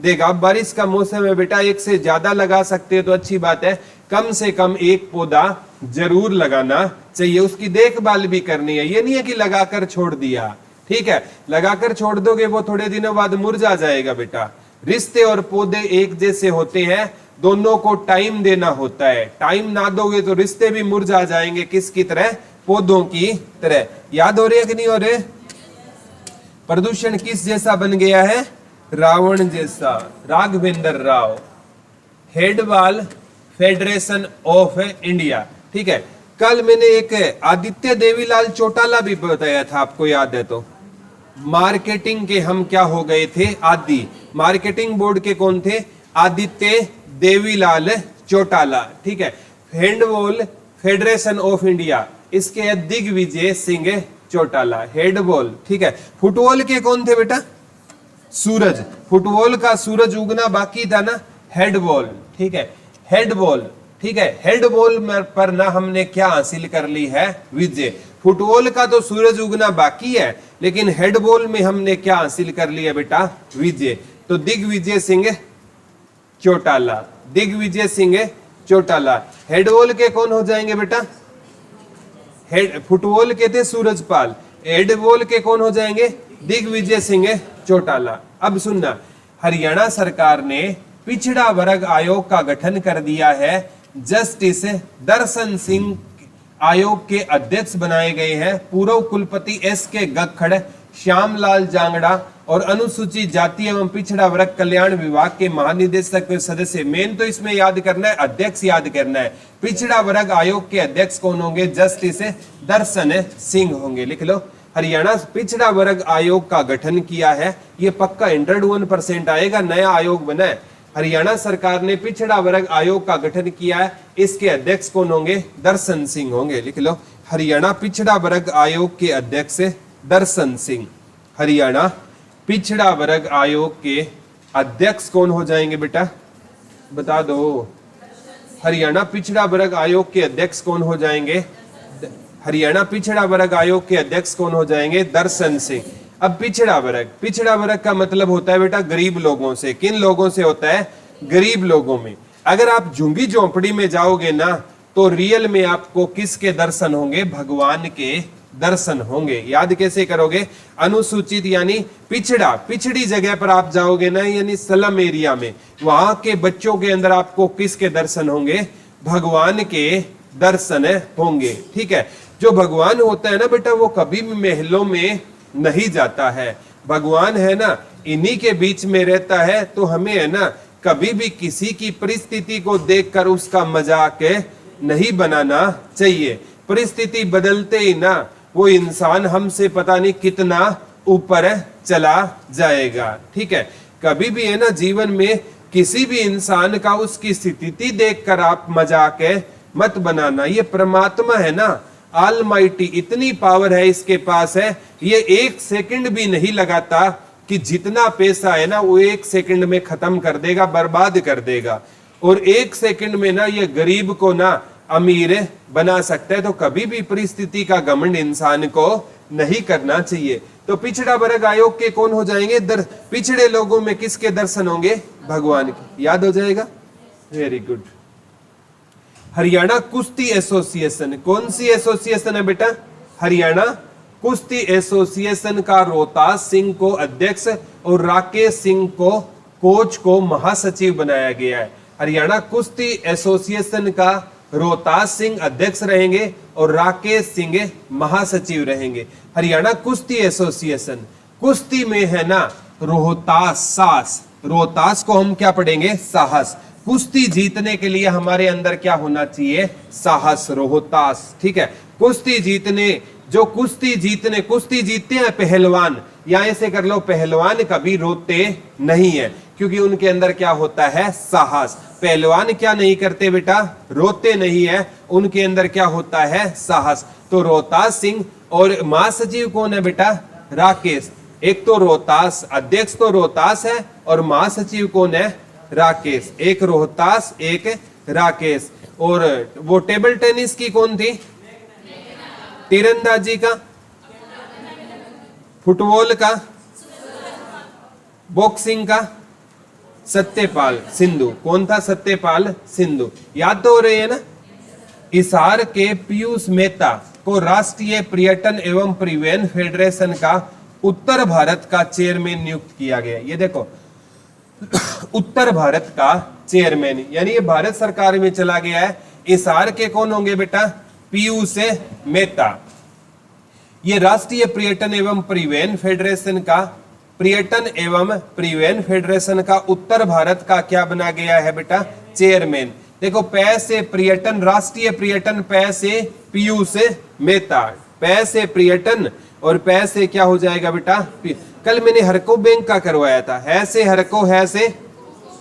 देगा। बारिश का मौसम है बेटा, एक से ज्यादा लगा सकते हो तो अच्छी बात है, कम से कम एक पौधा जरूर लगाना चाहिए, उसकी देखभाल भी करनी है। ये नहीं है कि लगाकर छोड़ दिया, ठीक है, लगाकर छोड़ दोगे वो थोड़े दिनों बाद मुरझा जाएगा बेटा। रिश्ते और पौधे एक जैसे होते हैं, दोनों को टाइम देना होता है, टाइम ना दोगे तो रिश्ते भी मुरझा जाएंगे, किसकी तरह, पौधों की तरह। याद हो रही है कि नहीं हो रहे? प्रदूषण किस जैसा बन गया है, रावण जैसा। राघवेंद्र राव, हेड वाल फेडरेशन ऑफ इंडिया, ठीक है। कल मैंने एक आदित्य देवीलाल चौटाला भी बताया था, आपको याद है तो। मार्केटिंग के हम क्या हो गए थे, आदि। मार्केटिंग बोर्ड के कौन थे, आदित्य देवीलाल चौटाला, ठीक है। हैंडबॉल फेडरेशन ऑफ इंडिया, इसके दिग्विजय सिंह चौटाला, हेडबॉल, ठीक है। फुटबॉल के कौन थे बेटा, सूरज, फुटबॉल का सूरज उगना बाकी था ना, हेडबॉल, ठीक है, हेडबॉल, ठीक है। हेडबॉल पर ना हमने क्या हासिल कर ली है, विजय। फुटबॉल का तो सूरज उगना बाकी है, लेकिन हेडबॉल में हमने क्या हासिल कर लिया बेटा, विजय। तो दिग्विजय सिंह चौटाला, दिग्विजय सिंह चौटाला। हेडबॉल के कौन हो जाएंगे बेटा, फुटबॉल के थे सूरजपाल, हेडबॉल के कौन हो जाएंगे, दिग्विजय सिंह चौटाला। अब सुनना, हरियाणा सरकार ने पिछड़ा वर्ग आयोग का गठन कर दिया है, जस्टिस दर्शन सिंह आयोग के अध्यक्ष बनाए गए हैं। पूर्व कुलपति एस.के. गखड़, श्यामलाल जांगड़ा और अनुसूचित जाति एवं पिछड़ा वर्ग कल्याण विभाग के महानिदेशक सदस्य। मेन तो इसमें याद करना है, अध्यक्ष याद करना है। पिछड़ा वर्ग आयोग के अध्यक्ष कौन होंगे, जस्टिस दर्शन सिंह होंगे, लिख लो। हरियाणा पिछड़ा वर्ग आयोग का गठन किया है, ये पक्का 101% आएगा, नया आयोग बना है। हरियाणा सरकार ने पिछड़ा वर्ग आयोग का गठन किया है, इसके अध्यक्ष कौन होंगे, दर्शन सिंह होंगे, लिख लो। हरियाणा पिछड़ा वर्ग आयोग के अध्यक्ष दर्शन सिंह। हरियाणा पिछड़ा वर्ग आयोग के अध्यक्ष कौन हो जाएंगे बेटा, बता दो। हरियाणा पिछड़ा वर्ग आयोग के अध्यक्ष कौन हो जाएंगे, हरियाणा पिछड़ा वर्ग आयोग के अध्यक्ष कौन हो जाएंगे, दर्शन सिंह। अब पिछड़ा वर्ग का मतलब होता है बेटा गरीब लोगों से। किन लोगों से होता है, गरीब लोगों में। अगर आप झुंगी झोंपड़ी में जाओगे ना तो रियल में आपको किसके दर्शन होंगे, भगवान के दर्शन होंगे। याद कैसे करोगे, अनुसूचित यानी पिछड़ा, पिछड़ी जगह पर आप जाओगे ना, यानी स्लम एरिया में, वहां के बच्चों के अंदर आपको किसके दर्शन होंगे, भगवान के दर्शन होंगे, ठीक है। जो भगवान होता है ना बेटा, वो कभी भी महलों में नहीं जाता है। भगवान है ना इन्हीं के बीच में रहता है। तो हमें है ना कभी भी किसी की परिस्थिति को देखकर उसका मजाक नहीं बनाना चाहिए। परिस्थिति बदलते ही ना वो इंसान हमसे पता नहीं कितना ऊपर चला जाएगा, ठीक है। कभी भी है ना जीवन में किसी भी इंसान का उसकी स्थिति देखकर आप मजाक मत बनाना। ये परमात्मा है ना, ऑलमाइटी, इतनी पावर है इसके पास है, ये 1 सेकंड भी नहीं लगाता कि जितना पैसा है ना वो 1 सेकंड में खत्म कर देगा, बर्बाद कर देगा। और 1 सेकंड में ना ये गरीब को ना अमीर बना सकता है। तो कभी भी परिस्थिति का घमंड इंसान को नहीं करना चाहिए। तो पिछड़ा वर्ग आयोग के कौन हो जाएंगे, पिछड़े लोगों में किसके दर्शन होंगे, भगवान के। याद हो जाएगा, वेरी गुड। हरियाणा कुश्ती एसोसिएशन, कौन सी एसोसिएशन है बेटा, हरियाणा कुश्ती एसोसिएशन का रोहतास सिंह को अध्यक्ष और राकेश सिंह को कोच को महासचिव बनाया गया है। हरियाणा कुश्ती एसोसिएशन का रोहतास सिंह अध्यक्ष रहेंगे और राकेश सिंह महासचिव रहेंगे। हरियाणा कुश्ती एसोसिएशन, कुश्ती में है ना रोहतास, साहस, रोहतास को हम क्या पढ़ेंगे, साहस। कुश्ती जीतने के लिए हमारे अंदर क्या होना चाहिए, साहस, रोहतास। ठीक है, कुश्ती जीतने, जो कुश्ती जीतते हैं पहलवान, या ऐसे कर लो, पहलवान कभी रोते नहीं है, क्योंकि उनके अंदर क्या होता है, साहस। पहलवान क्या नहीं करते बेटा, रोते नहीं है, उनके अंदर क्या होता है, साहस। तो रोहतास सिंह, और महासचिव कौन है बेटा, राकेश। एक तो रोहतास, अध्यक्ष तो रोहतास है, और महासचिव कौन है, राकेश। एक रोहतास, एक राकेश। और वो टेबल टेनिस की कौन थी, तीरंदाजी का, फुटबॉल का, बॉक्सिंग का, सत्यपाल सिंधु। कौन था, सत्यपाल सिंधु। याद तो हो रही है ना। हिसार के पीयूष मेहता को राष्ट्रीय पर्यटन एवं परिवहन फेडरेशन का उत्तर भारत का चेयरमैन नियुक्त किया गया। ये देखो, उत्तर भारत का चेयरमैन, यानी ये भारत सरकार में चला गया है। हिसार के कौन होंगे बेटा, पीयूष मेहता। ये राष्ट्रीय पर्यटन एवं परिवहन फेडरेशन का, पर्यटन एवं परिवहन फेडरेशन का उत्तर भारत का क्या बना गया है बेटा, चेयरमैन। देखो, पै से पर्यटन, राष्ट्रीय पर्यटन, पै से पीयूष मेहता, पै से पर्यटन और पै से क्या हो जाएगा बेटा, कल मैंने हरको बैंक का करवाया था। है से हरको, है से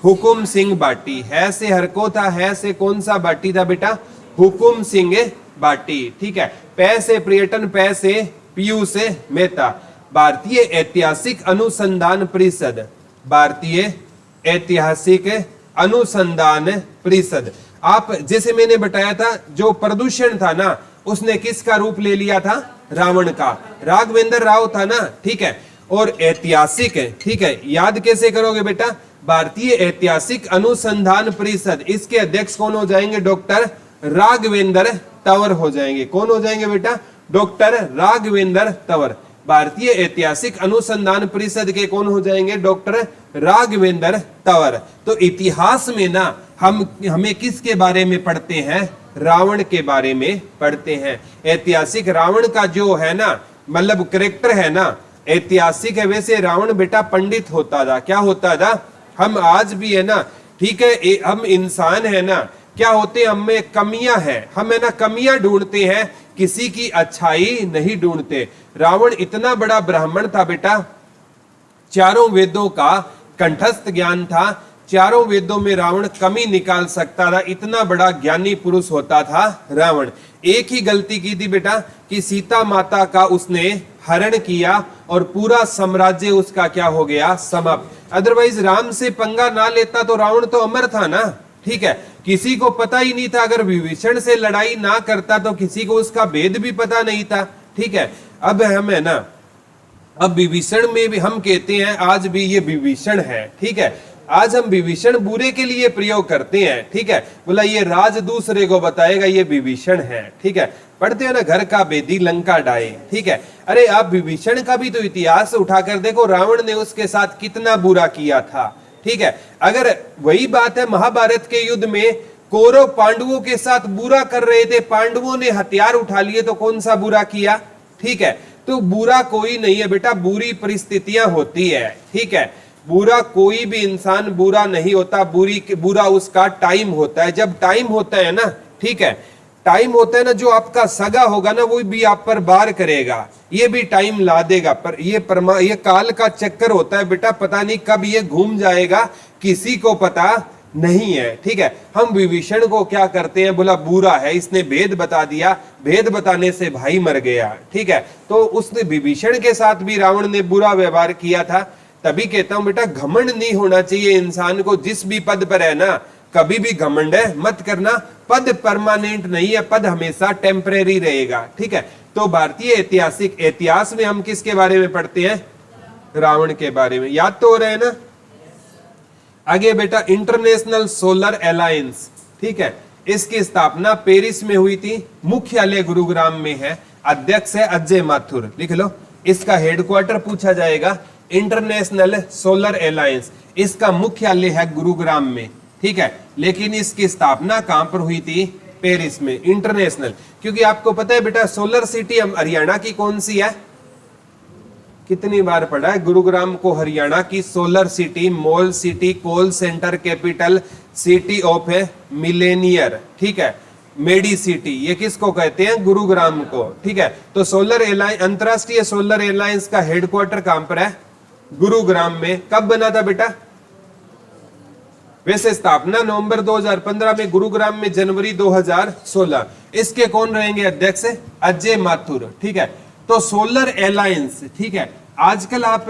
हुकुम सिंह बाटी, है से हरको था, है से कौन सा बाटी था बेटा, हुकुम सिंह बाटी। ठीक है, पै से पर्यटन, पै से पीयूष मेहता। भारतीय ऐतिहासिक अनुसंधान परिषद, भारतीय ऐतिहासिक अनुसंधान परिषद। आप जैसे मैंने बताया था, जो प्रदूषण था ना, उसने किसका रूप ले लिया था, रावण का। राघवेंद्र राव था ना, ठीक है। और ऐतिहासिक है, ठीक है, याद कैसे करोगे बेटा, भारतीय ऐतिहासिक अनुसंधान परिषद, इसके अध्यक्ष कौन हो जाएंगे, डॉक्टर राघवेंद्र तंवर हो जाएंगे। कौन हो जाएंगे बेटा, डॉक्टर राघवेंद्र तंवर। भारतीय ऐतिहासिक अनुसंधान परिषद के कौन हो जाएंगे, डॉक्टर राघवेंद्र तंवर। तो इतिहास में ना हमें किसके बारे में पढ़ते हैं, रावण के बारे में पढ़ते हैं। ऐतिहासिक रावण का जो है ना, मतलब करेक्टर है ना, ऐतिहासिक है। वैसे रावण बेटा पंडित होता था, क्या होता था, हम आज भी है ना, ठीक है, हम इंसान है ना, क्या होते हैं, हम में कमियां हैं, हम है ना कमियां ढूंढते हैं, किसी की अच्छाई नहीं ढूंढते। रावण इतना बड़ा ब्राह्मण था बेटा, चारों वेदों का कंठस्थ ज्ञान था, चारों वेदों में रावण कमी निकाल सकता था, इतना बड़ा ज्ञानी पुरुष होता था रावण। एक ही गलती की थी बेटा, कि सीता माता का उसने हरण किया और पूरा साम्राज्य उसका क्या हो गया, समाप्त। अदरवाइज राम से पंगा ना लेता तो रावण तो अमर था ना, ठीक है। किसी को पता ही नहीं था, अगर विभीषण से लड़ाई ना करता तो किसी को उसका भेद भी पता नहीं था, ठीक है। अब हम है ना, अब विभीषण में भी हम कहते हैं, आज भी ये विभीषण है, ठीक है। आज हम विभीषण बुरे के लिए प्रयोग करते हैं, ठीक है। बोला ये राज दूसरे को बताएगा, ये विभीषण है, ठीक है। पढ़ते हैं ना, घर का बेदी लंका डाए, ठीक है। अरे आप विभीषण का भी तो इतिहास उठाकर देखो, रावण ने उसके साथ कितना बुरा किया था, ठीक है। अगर वही बात है, महाभारत के युद्ध में कौरव पांडवों के साथ बुरा कर रहे थे, पांडवों ने हथियार उठा लिए, तो कौन सा बुरा किया, ठीक है। तो बुरा कोई नहीं है बेटा, बुरी परिस्थितियां होती है, ठीक है। बुरा कोई भी इंसान बुरा नहीं होता, बुरा उसका टाइम होता है। जब टाइम होता है ना, ठीक है, टाइम होता है ना, जो आपका सगा होगा ना, वो भी आप पर वार करेगा, ये भी टाइम ला देगा। पर ये काल का चक्कर होता है बेटा, पता नहीं कब ये घूम जाएगा, किसी को पता नहीं है, ठीक है। हम विभीषण को क्या करते हैं, बोला बुरा है, इसने भेद बता दिया, भेद बताने से भाई मर गया, ठीक है। तो उसने विभीषण के साथ भी रावण ने बुरा व्यवहार किया था। तभी कहता हूं बेटा, घमंड नहीं होना चाहिए इंसान को, जिस भी पद पर है ना, कभी भी घमंड मत करना। पद परमानेंट नहीं है, पद हमेशा टेम्परेरी रहेगा, ठीक है। तो भारतीय ऐतिहासिक, इतिहास में हम किसके बारे में पढ़ते हैं, रावण के बारे में। याद तो हो रहा है ना। आगे बेटा, इंटरनेशनल सोलर अलायंस, ठीक है, इसकी स्थापना पेरिस में हुई थी, मुख्यालय गुरुग्राम में है, अध्यक्ष है अजय माथुर, लिख लो। इसका हेडक्वार्टर पूछा जाएगा, इंटरनेशनल सोलर अलायंस, इसका मुख्यालय है गुरुग्राम में, ठीक है। लेकिन इसकी स्थापना कहां पर हुई थी, पेरिस में इंटरनेशनल। क्योंकि आपको पता है बेटा सोलर सिटी हरियाणा की कौन सी है, कितनी बार पढ़ा है गुरुग्राम को हरियाणा की solar city, mall city, call centre, capital city of है मिलेनियर, ठीक है, मेडी सिटी, ये किसको कहते हैं, गुरुग्राम को, ठीक है। तो सोलर एलायंस, अंतरराष्ट्रीय सोलर एलायंस का हेडक्वार्टर कहां पर है, गुरुग्राम में। कब बना था बेटा, वैसे स्थापना नवंबर 2015 में, गुरुग्राम में जनवरी 2016। इसके कौन रहेंगे अध्यक्ष, अजय माथुर, ठीक है। तो सोलर एलायंस, ठीक है, आजकल आप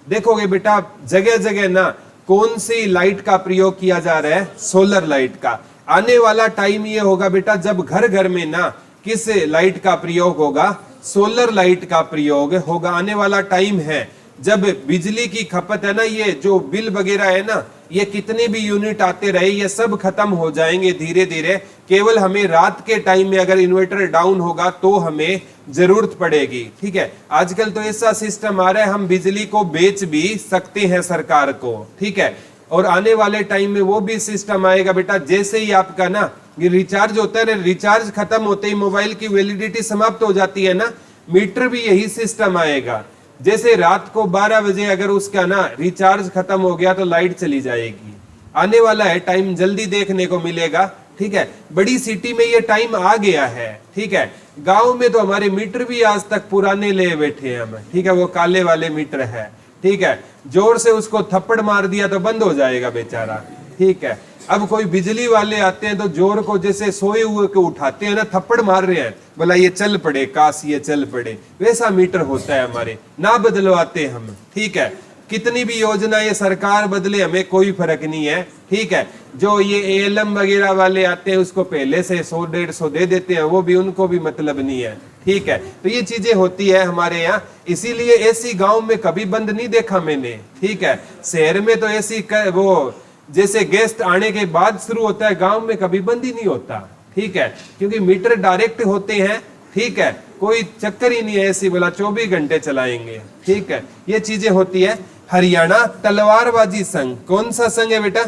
देखोगे बेटा जगह जगह ना कौन सी लाइट का प्रयोग किया जा रहा है, सोलर लाइट का। आने वाला टाइम ये होगा बेटा जब घर घर में ना किस लाइट का प्रयोग होगा, सोलर लाइट का प्रयोग होगा। आने वाला टाइम है जब बिजली की खपत है ना, ये जो बिल वगैरह है ना, ये कितने भी यूनिट आते रहे ये सब खत्म हो जाएंगे धीरे धीरे। केवल हमें रात के टाइम में अगर इन्वर्टर डाउन होगा तो हमें जरूरत पड़ेगी, ठीक है। आजकल तो ऐसा सिस्टम आ रहा है हम बिजली को बेच भी सकते हैं सरकार को, ठीक है। और आने वाले टाइम में वो भी सिस्टम आएगा बेटा, जैसे ही आपका ना ये रिचार्ज होता है, रिचार्ज खत्म होते ही मोबाइल की वैलिडिटी समाप्त हो जाती है ना, मीटर भी यही सिस्टम आएगा। जैसे रात को 12 बजे अगर उसका ना रिचार्ज खत्म हो गया तो लाइट चली जाएगी। आने वाला है टाइम जल्दी देखने को मिलेगा, ठीक है। बड़ी सिटी में ये टाइम आ गया है, ठीक है। गांव में तो हमारे मीटर भी आज तक पुराने ले बैठे हैं हम, ठीक है, वो काले वाले मीटर है, ठीक है। जोर से उसको थप्पड़ मार दिया तो बंद हो जाएगा बेचारा, ठीक है। अब कोई बिजली वाले आते हैं तो जोर को जैसे सोए हुए को उठाते हैं ना, थप्पड़ मार रहे हैं, बोला ये चल पड़े, काश ये चल पड़े, वैसा मीटर होता है हमारे, ना बदलवाते हम, ठीक है। कितनी भी योजना ये सरकार बदले हमें कोई फर्क नहीं है, ठीक है। जो ये एएलएम वगैरह वाले आते हैं उसको पहले से 100-150 दे देते हैं, वो भी उनको भी मतलब नहीं है, ठीक है। तो ये चीजें होती है हमारे यहाँ, इसीलिए एसी गांव में कभी बंद नहीं देखा मैंने, ठीक है। शहर में तो एसी वो जैसे गेस्ट आने के बाद शुरू होता है, गांव में कभी बंद ही नहीं होता, ठीक है, क्योंकि मीटर डायरेक्ट होते हैं, ठीक है। कोई चक्कर ही नहीं है ऐसी बोला 24 घंटे चलाएंगे, ठीक है। ये चीजें होती है। हरियाणा तलवारबाजी संघ, कौन सा संघ है बेटा,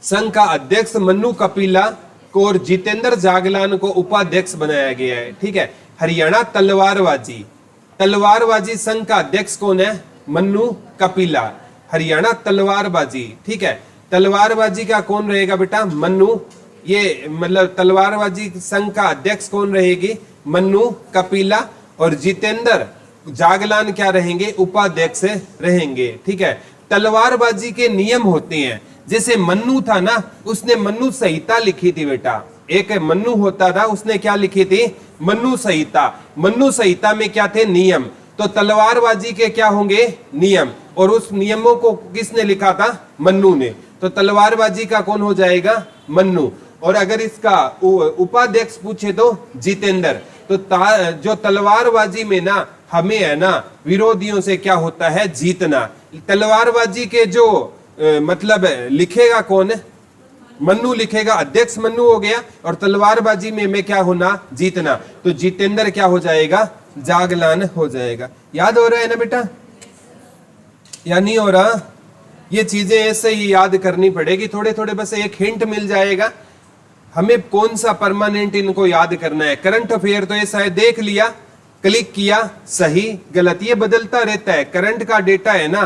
संघ का अध्यक्ष मन्नू कपिला को और जितेंद्र जागलान को उपाध्यक्ष बनाया गया है, ठीक है। हरियाणा तलवारबाजी, तलवारबाजी संघ का अध्यक्ष कौन है, मन्नू कपिला, हरियाणा तलवारबाजी, ठीक है। तलवारबाजी का कौन रहेगा बेटा, मन्नू, ये मतलब तलवारबाजी संघ का अध्यक्ष कौन रहेगी, मन्नू कपिला, और जितेंद्र जागलान क्या रहेंगे, उपाध्यक्ष रहेंगे, ठीक है। तलवारबाजी के नियम होते हैं, जैसे मन्नू था ना, उसने मन्नू संहिता लिखी थी बेटा, एक मन्नू होता था उसने क्या लिखी थी, मन्नू संहिता। मन्नू संहिता में क्या थे, नियम। तो तलवारबाजी के क्या होंगे, नियम, और उस नियमों को किसने लिखा था, मन्नू ने। तो तलवारबाजी का कौन हो जाएगा, मन्नू। और अगर इसका उपाध्यक्ष पूछे तो जितेंद्र। तो जो तलवारबाजी में ना हमें है ना विरोधियों से क्या होता है, जीतना। तलवारबाजी के जो मतलब लिखेगा कौन, मन्नू लिखेगा, अध्यक्ष मन्नू हो गया, और तलवारबाजी में मैं क्या होना, जीतना। तो जितेंद्र क्या हो जाएगा, जागलान हो जाएगा। याद हो रहा है ना बेटा, या नहीं हो रहा, ये चीजें ऐसे ही याद करनी पड़ेगी, थोड़े थोड़े बस एक हिंट मिल जाएगा हमें कौन सा परमानेंट इनको याद करना है। करंट अफेयर तो ऐसा है, देख लिया, क्लिक किया, सही गलत ये बदलता रहता है। करंट का डेटा है ना,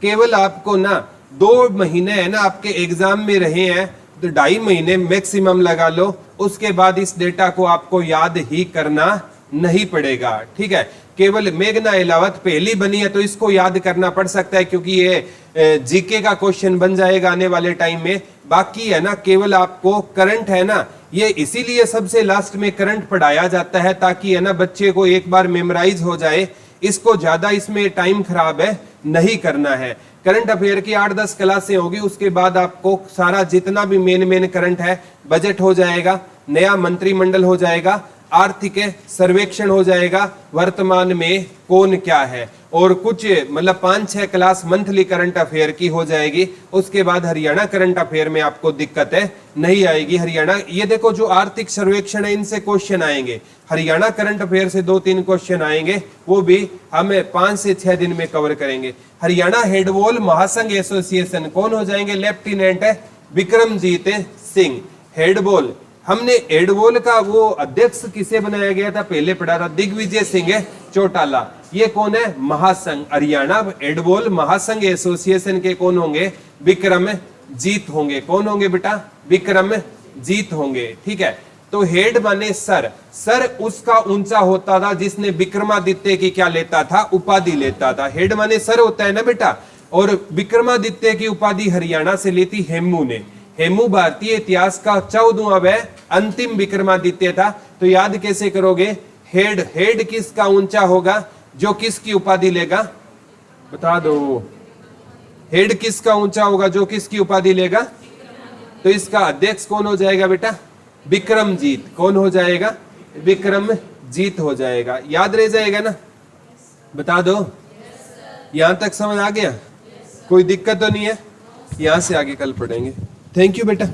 केवल आपको ना 2 महीने है ना आपके एग्जाम में रहे हैं, तो 2.5 महीने मैक्सिमम लगा लो, उसके बाद इस डेटा को आपको याद ही करना नहीं पड़ेगा, ठीक है। केवल मेघना अहलावत पहली बनी है तो इसको याद करना पड़ सकता है, क्योंकि ये जीके का क्वेश्चन बन जाएगा आने वाले टाइम में। बाकी है ना केवल आपको करंट है ना, ये इसीलिए सबसे लास्ट में करंट पढ़ाया जाता है, ताकि है ना बच्चे को एक बार मेमोराइज हो जाए। इसको ज्यादा इसमें टाइम खराब है नहीं करना है। करंट अफेयर की 8-10 क्लासें होगी, उसके बाद आपको सारा जितना भी मेन करंट है, बजट हो जाएगा, नया मंत्रिमंडल हो जाएगा, आर्थिक सर्वेक्षण हो जाएगा, वर्तमान में कौन क्या है, और कुछ मतलब 5-6 क्लास मंथली करंट अफेयर की हो जाएगी। उसके बाद हरियाणा करंट अफेयर में आपको दिक्कत है नहीं आएगी। हरियाणा ये देखो जो आर्थिक सर्वेक्षण है इनसे क्वेश्चन आएंगे, हरियाणा करंट अफेयर से 2-3 क्वेश्चन आएंगे, वो भी हम 5 से 6 दिन में कवर करेंगे। हरियाणा हेडबॉल महासंघ एसोसिएशन कौन हो जाएंगे, लेफ्टिनेंट विक्रमजीत सिंह। हेडबॉल हमने एडवोल का वो अध्यक्ष किसे बनाया गया था, पहले पढ़ा था, दिग्विजय सिंह चौटाला। ये कौन है, महासंघ हरियाणा एडवोल महासंघ एसोसिएशन के कौन होंगे, विक्रमजीत होंगे। कौन होंगे बेटा, विक्रमजीत होंगे। ठीक है, तो हेड माने सर, सर उसका ऊंचा होता था जिसने विक्रमादित्य की क्या लेता था, उपाधि लेता था। हेड माने सर होता है ना बेटा। और विक्रमादित्य की उपाधि हरियाणा से लेती हेमू ने। हेमू भारतीय इतिहास का 14वां व अंतिम विक्रमादित्य था। तो याद कैसे करोगे, हेड, हेड किसका ऊंचा होगा, जो किसकी उपाधि लेगा, बता दो। हेड किसका ऊंचा होगा, जो किसकी उपाधि लेगा। तो इसका अध्यक्ष कौन हो जाएगा बेटा, विक्रमजीत। कौन हो जाएगा, विक्रमजीत हो जाएगा। याद रह जाएगा ना, बता दो। यहां तक समझ आ गया, कोई दिक्कत तो नहीं है। यहां से आगे कल पढ़ेंगे। थैंक यू बेटा।